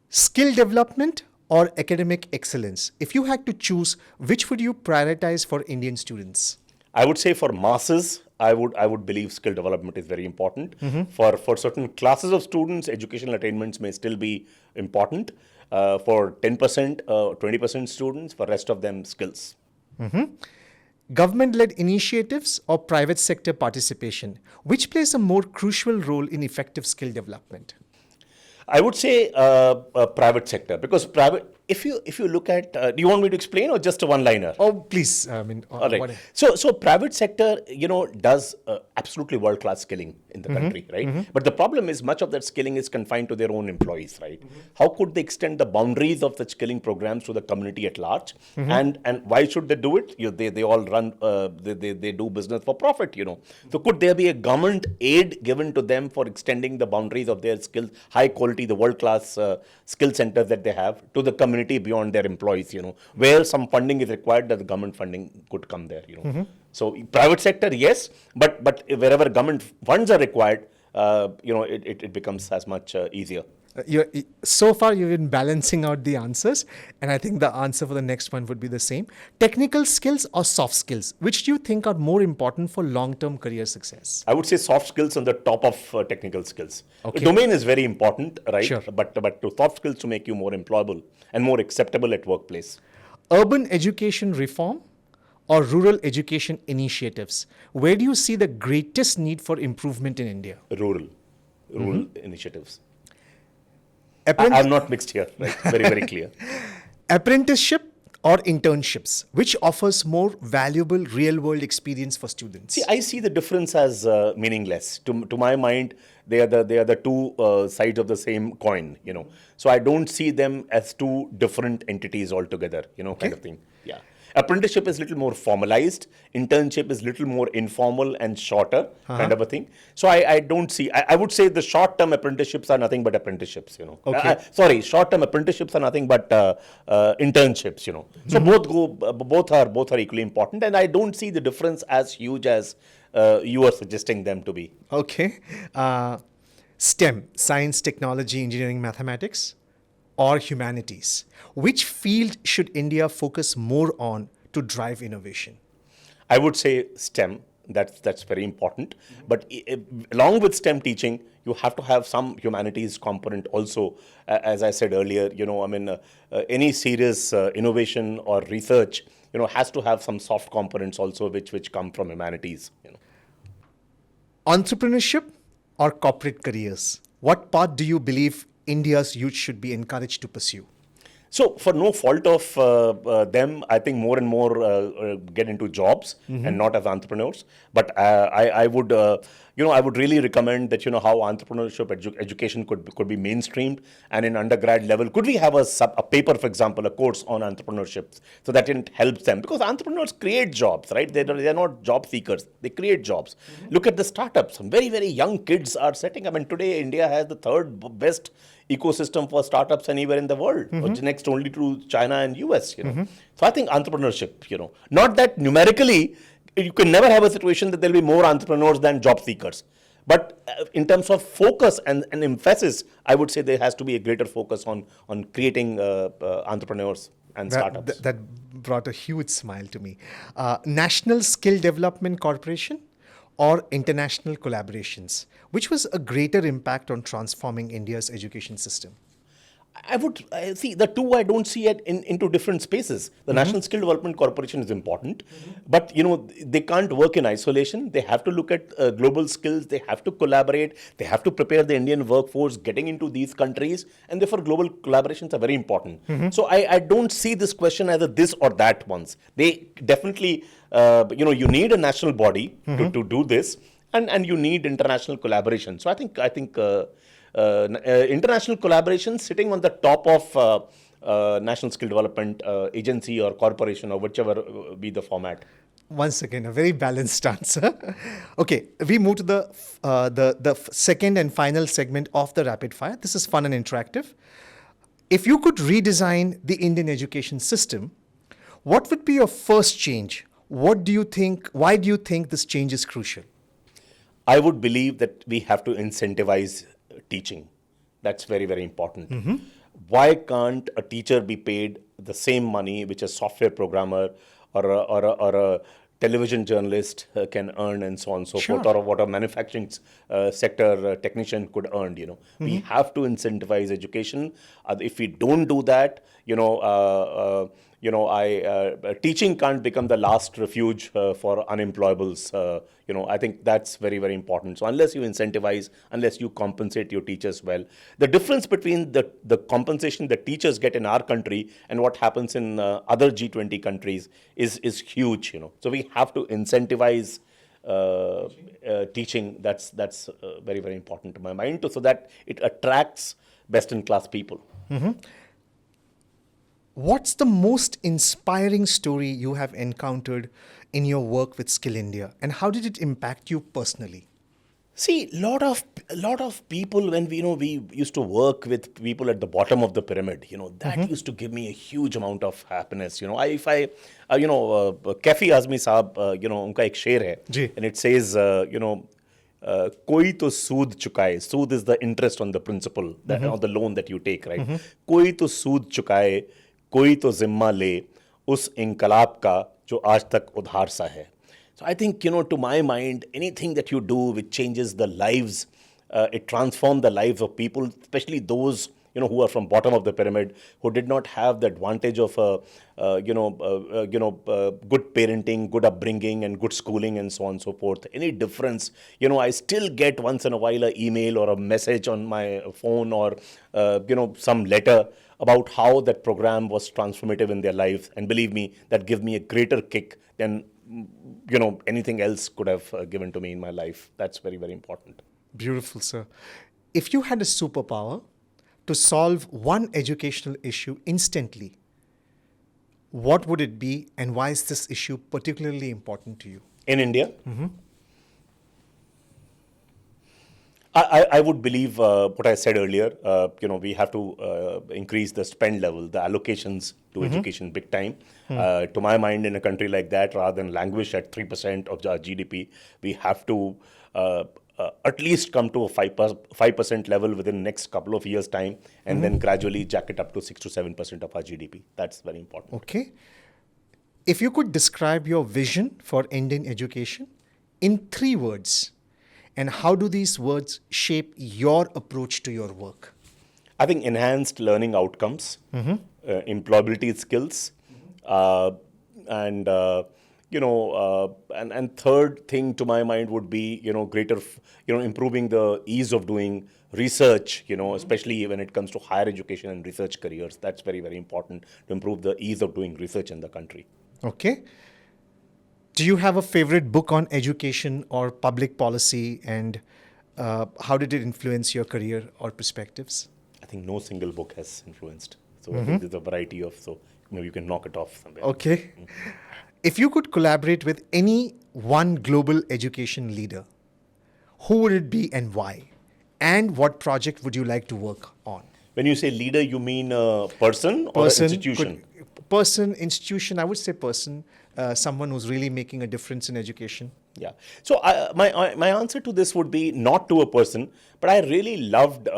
Skill development or academic excellence? If you had to choose, which would you prioritize for Indian students? I would say for masses, I would believe skill development is very important. For certain classes of students, educational attainments may still be important. For 10%, 20% students, for rest of them, skills. Government-led initiatives or private sector participation? Which plays a more crucial role in effective skill development? I would say private sector, because private. If you look at, do you want me to explain or just a one-liner? Oh, please. All right. So private sector, does absolutely world-class skilling in the country, right? But the problem is much of that skilling is confined to their own employees, right? How could they extend the boundaries of the skilling programs to the community at large? And why should they do it? They all run, they do business for profit, So could there be a government aid given to them for extending the boundaries of their skills, high quality, the world-class skill centers that they have to the community beyond their employees, where some funding is required, that the government funding could come there, So private sector, yes, but wherever government funds are required, it becomes as much easier. So far, you've been balancing out the answers, and I think the answer for the next one would be the same. Technical skills or soft skills? Which do you think are more important for long-term career success? I would say soft skills on the top of technical skills. Okay. Domain is very important, right? Sure. But to soft skills to make you more employable and more acceptable at workplace. Urban education reform or rural education initiatives? Where do you see the greatest need for improvement in India? Rural initiatives. Apprenti- I'm not mixed here, right? Very, very clear. Apprenticeship or internships? Which offers more valuable real-world experience for students? See, I see the difference as meaningless. To my mind, they are the two sides of the same coin. So I don't see them as two different entities altogether. Kind of thing. Yeah. Apprenticeship is a little more formalized. Internship is a little more informal and shorter, kind of a thing. So I don't see. I would say the short-term apprenticeships are nothing but apprenticeships. Okay. Short-term apprenticeships are nothing but internships. So both are equally important, and I don't see the difference as huge as you are suggesting them to be. Okay. STEM, science, technology, engineering, mathematics, or humanities? Which field should India focus more on to drive innovation? I would say STEM. That's very important. But along with STEM teaching, you have to have some humanities component also. As I said earlier, any serious innovation or research, has to have some soft components also, which come from humanities. Entrepreneurship or corporate careers? What path do you believe India's youth should be encouraged to pursue? So, for no fault of them, I think more and more get into jobs and not as entrepreneurs. But I would, I would really recommend that how entrepreneurship education could be mainstreamed, and in undergrad level, could we have a paper, for example, a course on entrepreneurship, so that it helps them, because entrepreneurs create jobs, right? They're not job seekers; they create jobs. Look at the startups. Some very, very young kids are setting up, and today India has the third best ecosystem for startups anywhere in the world, next only to China and US. So I think entrepreneurship. Not that numerically you can never have a situation that there will be more entrepreneurs than job seekers, but in terms of focus and emphasis, I would say there has to be a greater focus on creating entrepreneurs and startups. That brought a huge smile to me. National Skill Development Corporation or international collaborations? Which was a greater impact on transforming India's education system? I would see the two. I don't see it into different spaces. The National Skill Development Corporation is important, but they can't work in isolation. They have to look at global skills. They have to collaborate. They have to prepare the Indian workforce getting into these countries, and therefore global collaborations are very important. So I don't see this question as a this or that ones. They definitely you need a national body to do this, and you need international collaboration. So I think. International collaboration sitting on the top of National Skill Development Agency or corporation or whichever be the format. Once again, a very balanced answer. Okay, we move to the second and final segment of the rapid fire. This is fun and interactive. If you could redesign the Indian education system, what would be your first change? What do you think? Why do you think this change is crucial? I would believe that we have to incentivize teaching. That's very, very important. Why can't a teacher be paid the same money which a software programmer or a television journalist can earn, and so on and so forth, or what a manufacturing sector technician could earn? We have to incentivize education. If we don't do that, teaching can't become the last refuge for unemployables. I think that's very, very important. So unless you incentivize, unless you compensate your teachers well, the difference between the compensation that teachers get in our country and what happens in other G20 countries is huge. So we have to incentivize teaching. That's very, very important to my mind, so that it attracts best-in-class people. What's the most inspiring story you have encountered in your work with Skill India, and how did it impact you personally? See, lot of people, when we used to work with people at the bottom of the pyramid, that used to give me a huge amount of happiness. If I Kafi Azmi Saab, उनका एक शेर है, and it says, कोई तो सूद चुकाए. Sood is the interest on the principal, on the loan that you take, right? कोई तो सूद चुकाए, कोई तो जिम्मा ले, उस इंकलाब का जो आज तक उधार सा है. So I think, to my mind, anything that you do which changes the lives, it transforms the lives of people, especially those, who are from bottom of the pyramid, who did not have the advantage of, good parenting, good upbringing, and good schooling, and so on and so forth. Any difference, I still get once in a while an email or a message on my phone or, some letter about how that program was transformative in their lives. And believe me, that gives me a greater kick than anything else could have given to me in my life. That's very, very important. Beautiful, sir. If you had a superpower to solve one educational issue instantly, what would it be, and why is this issue particularly important to you? In India? I would believe what I said earlier. We have to increase the spend level, the allocations to education big time. To my mind, in a country like that, rather than languish at 3% of our GDP, we have to at least come to a 5% level within the next couple of years' time, and then gradually jack it up to 6 to 7% of our GDP. That's very important. Okay. If you could describe your vision for Indian education in 3 words, and how do these words shape your approach to your work? I think enhanced learning outcomes, employability skills, and third thing to my mind would be, greater, improving the ease of doing research, especially when it comes to higher education and research careers. That's very, very important to improve the ease of doing research in the country. Okay. Do you have a favorite book on education or public policy, and how did it influence your career or perspectives? I think no single book has influenced. So I think there's a variety of, so you can knock it off somewhere. Okay. If you could collaborate with any one global education leader, who would it be and why? And what project would you like to work on? When you say leader, you mean a person or an institution? Person, institution, I would say person, someone who's really making a difference in education. Yeah. So my answer to this would be not to a person, but I really loved,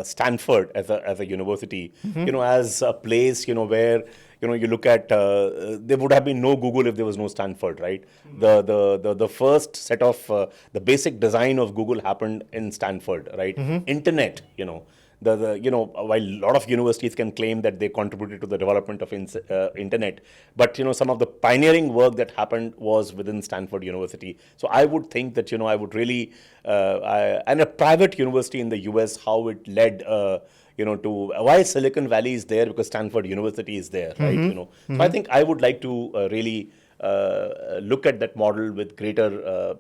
Stanford as a university, as a place, where, you look at, there would have been no Google if there was no Stanford, right? The first set of, the basic design of Google happened in Stanford, right? Internet, while a lot of universities can claim that they contributed to the development of internet, but some of the pioneering work that happened was within Stanford University. So I would think that I would really, and a private university in the US, how it led. To why Silicon Valley is there, because Stanford University is there, right? So I think I would like to really look at that model with greater,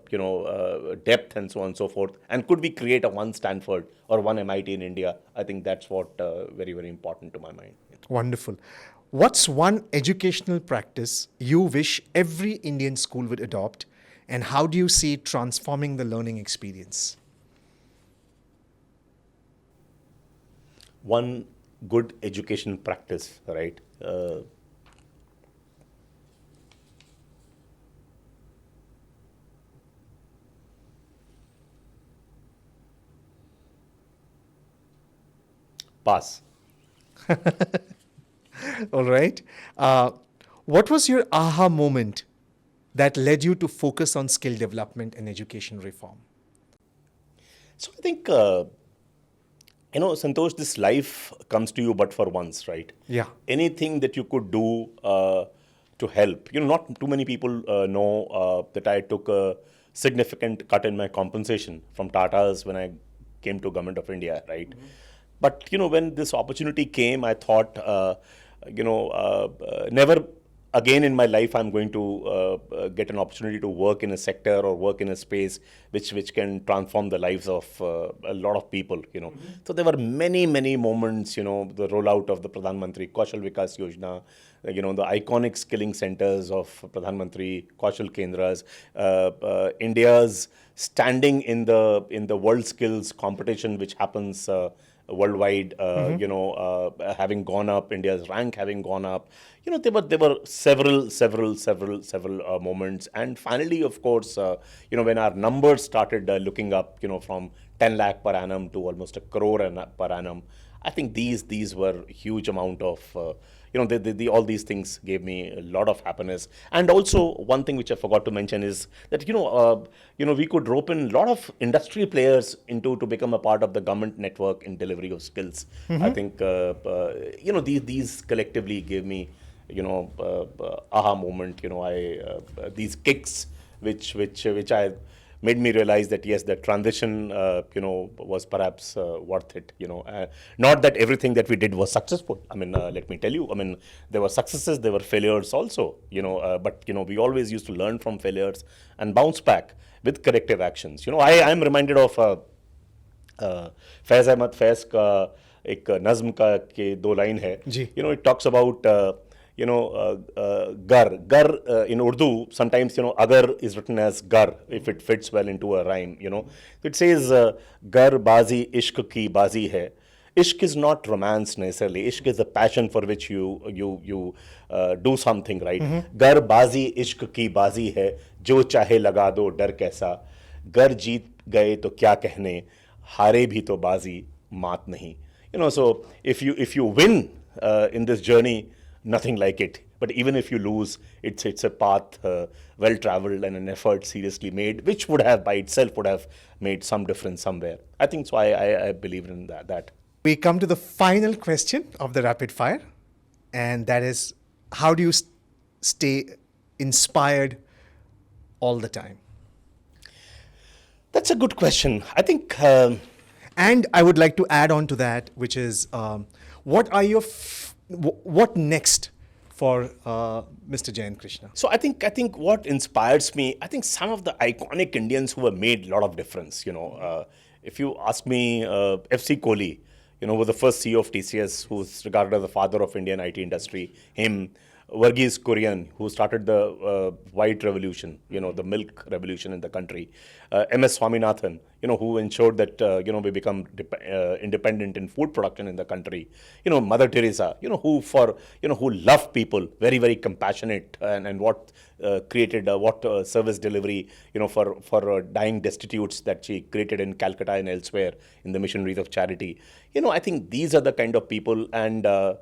depth and so on and so forth. And could we create a one Stanford or one MIT in India? I think that's what very, very important to my mind. Wonderful. What's one educational practice you wish every Indian school would adopt, and how do you see it transforming the learning experience? One good education practice, right? Pass. All right. What was your aha moment that led you to focus on skill development and education reform? So I think, Santosh, this life comes to you but for once, right? Yeah. Anything that you could do to help. Not too many people know that I took a significant cut in my compensation from Tata's when I came to Government of India, right? Mm-hmm. But, when this opportunity came, I thought, never again in my life I'm going to get an opportunity to work in a sector or work in a space which can transform the lives of a lot of people, Mm-hmm. So there were many, many moments, the rollout of the Pradhan Mantri Kaushal Vikas Yojana, the iconic skilling centers of Pradhan Mantri Kaushal Kendras, India's standing in the world skills competition which happens worldwide, having gone up, India's rank having gone up. There were several moments. And finally, of course, when our numbers started looking up, from 10 lakh per annum to almost 1 crore per annum, I think these were huge amount of, all these things gave me a lot of happiness. And also one thing which I forgot to mention is that, we could rope in a lot of industry players to become a part of the government network in delivery of skills. Mm-hmm. I think, these collectively gave me, aha moment, these kicks which I made me realize that yes, the transition, was perhaps worth it. Not that everything that we did was successful. I mean, let me tell you. I mean, there were successes, there were failures also. But we always used to learn from failures and bounce back with corrective actions. I am reminded of Faiz Ahmad Faiz का एक नज्म का के 2 line है. It talks about gar in Urdu. Sometimes agar is written as gar if it fits well into a rhyme. It says gar bazi ishq ki bazi hai. Ishq is not romance necessarily. Ishq is a passion for which you do something, right? Mm-hmm. Gar bazi ishq ki bazi hai, jo chahe laga do dar kaisa. Gar jeet gaye to kya kehne, hare bhi to bazi maat nahi. So if you win in this journey, nothing like it. But even if you lose, it's a path well traveled and an effort seriously made, which would have by itself would have made some difference somewhere. I think so. I believe in that. We come to the final question of the rapid fire, and that is, how do you stay inspired all the time? That's a good question. I think, and I would like to add on to that, which is, what are your what next for Mr. Jayant Krishna? So I think what inspires me, I think some of the iconic Indians who have made a lot of difference. If you ask me, F.C. Kohli, was the first CEO of TCS, who's regarded as the father of Indian IT industry. Him, Verghese Kurian, who started the white revolution, the milk revolution in the country. M.S. Swaminathan, who ensured that, we become independent in food production in the country. Mother Teresa, who loved people, very, very compassionate, and what created what service delivery, for dying destitutes that she created in Calcutta and elsewhere in the missionaries of charity. I think these are the kind of people, and I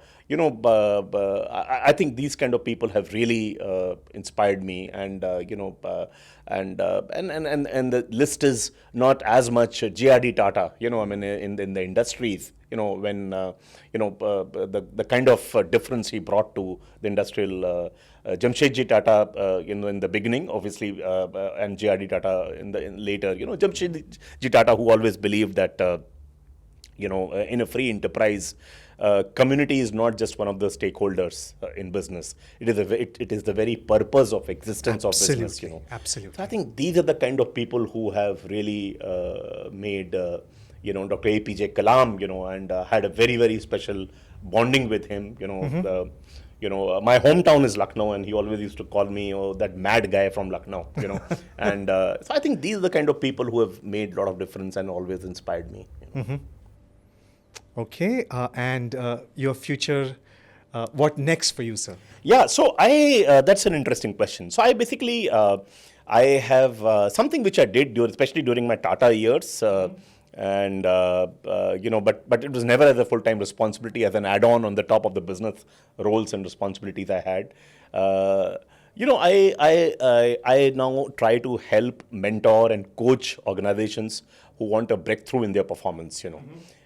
think these kind of people have really inspired me, and and the list is not as much GRD Tata, I mean, in the industries, when, the kind of difference he brought to the industrial, Jamshedji Tata, in the beginning, obviously, and GRD Tata in later, Jamshedji Tata, who always believed that, in a free enterprise, community is not just one of the stakeholders in business. It is the very purpose of existence of business. Absolutely. So I think these are the kind of people who have really made, Dr. APJ Kalam, and had a very, very special bonding with him. My hometown is Lucknow, and he always used to call me, that mad guy from Lucknow. And so I think these are the kind of people who have made a lot of difference and always inspired me. Okay, and your future, what next for you, sir? Yeah, so that's an interesting question. So I basically, I have something which I did, especially during my Tata years, and, but it was never as a full-time responsibility, as an add-on on the top of the business roles and responsibilities I had. I now try to help mentor and coach organizations who want a breakthrough in their performance,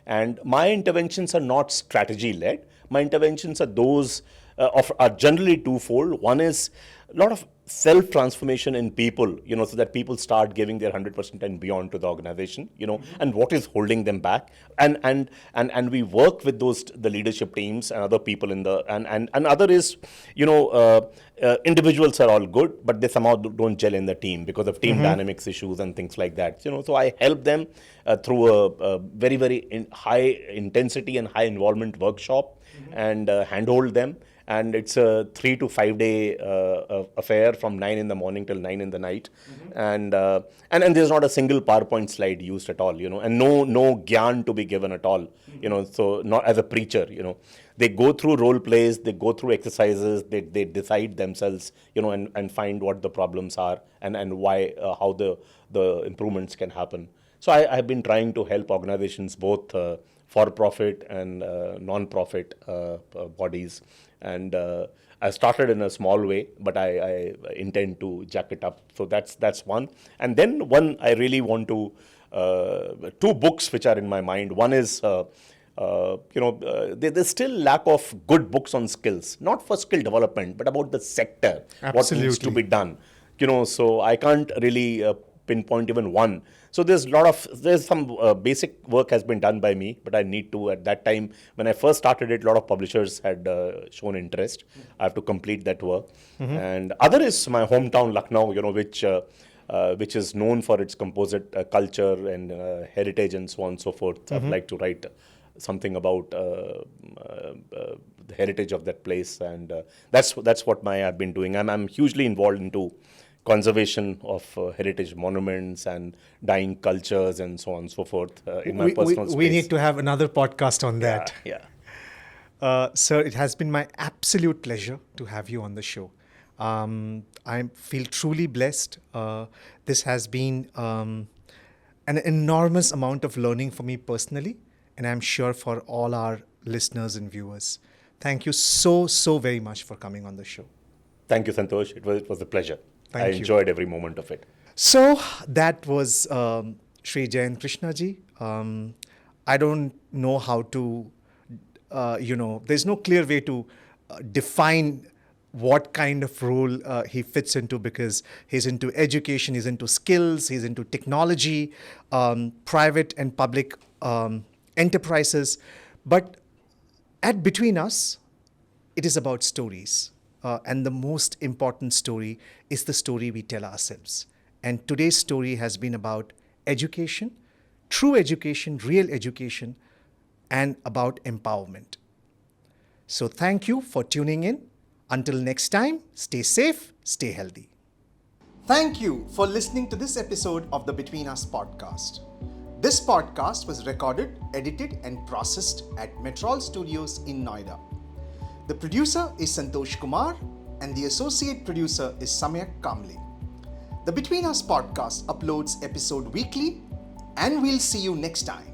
And my interventions are not strategy-led. My interventions are those are generally twofold. One is a lot of self-transformation in people, so that people start giving their 100% and beyond to the organization, and what is holding them back. And we work with the leadership teams and other people and other is, individuals are all good, but they somehow don't gel in the team because of team dynamics issues and things like that. So I help them through a very, very high intensity and high involvement workshop and handhold them. And it's a 3 to 5 day affair from 9 in the morning till 9 in the night. And there's not a single PowerPoint slide used at all, and no gyan to be given at all, so not as a preacher, They go through role plays, they go through exercises, they decide themselves, and find what the problems are and why, how the improvements can happen. So I've been trying to help organizations, both for-profit and non-profit bodies. And I started in a small way, but I intend to jack it up. So that's one. And then one, I really want to, 2 books which are in my mind. One is, there's still lack of good books on skills, not for skill development, but about the sector, what needs to be done. So I can't really pinpoint even one. So there's some basic work has been done by me, but I need to, at that time, when I first started it, a lot of publishers had shown interest. I have to complete that work. And other is my hometown, Lucknow, which is known for its composite culture and heritage and so on and so forth. I'd like to write something about the heritage of that place. And that's what I've been doing. I'm hugely involved into conservation of heritage monuments and dying cultures and so on and so forth in my personal space. We need to have another podcast on that. Yeah. Sir, it has been my absolute pleasure to have you on the show. I feel truly blessed. This has been an enormous amount of learning for me personally, and I'm sure for all our listeners and viewers. Thank you so very much for coming on the show. Thank you, Santosh. It was a pleasure. I enjoyed every moment of it. So that was Shri Jayant Krishna ji. I don't know how to, there's no clear way to define what kind of role he fits into, because he's into education, he's into skills, he's into technology, private and public enterprises. But at Between Us, it is about stories. And the most important story is the story we tell ourselves. And today's story has been about education, true education, real education, and about empowerment. So thank you for tuning in. Until next time, stay safe, stay healthy. Thank you for listening to this episode of the Between Us podcast. This podcast was recorded, edited, and processed at Metrol Studios in Noida. The producer is Santosh Kumar and the associate producer is Samyak Kamble. The Between Us podcast uploads episode weekly, and we'll see you next time.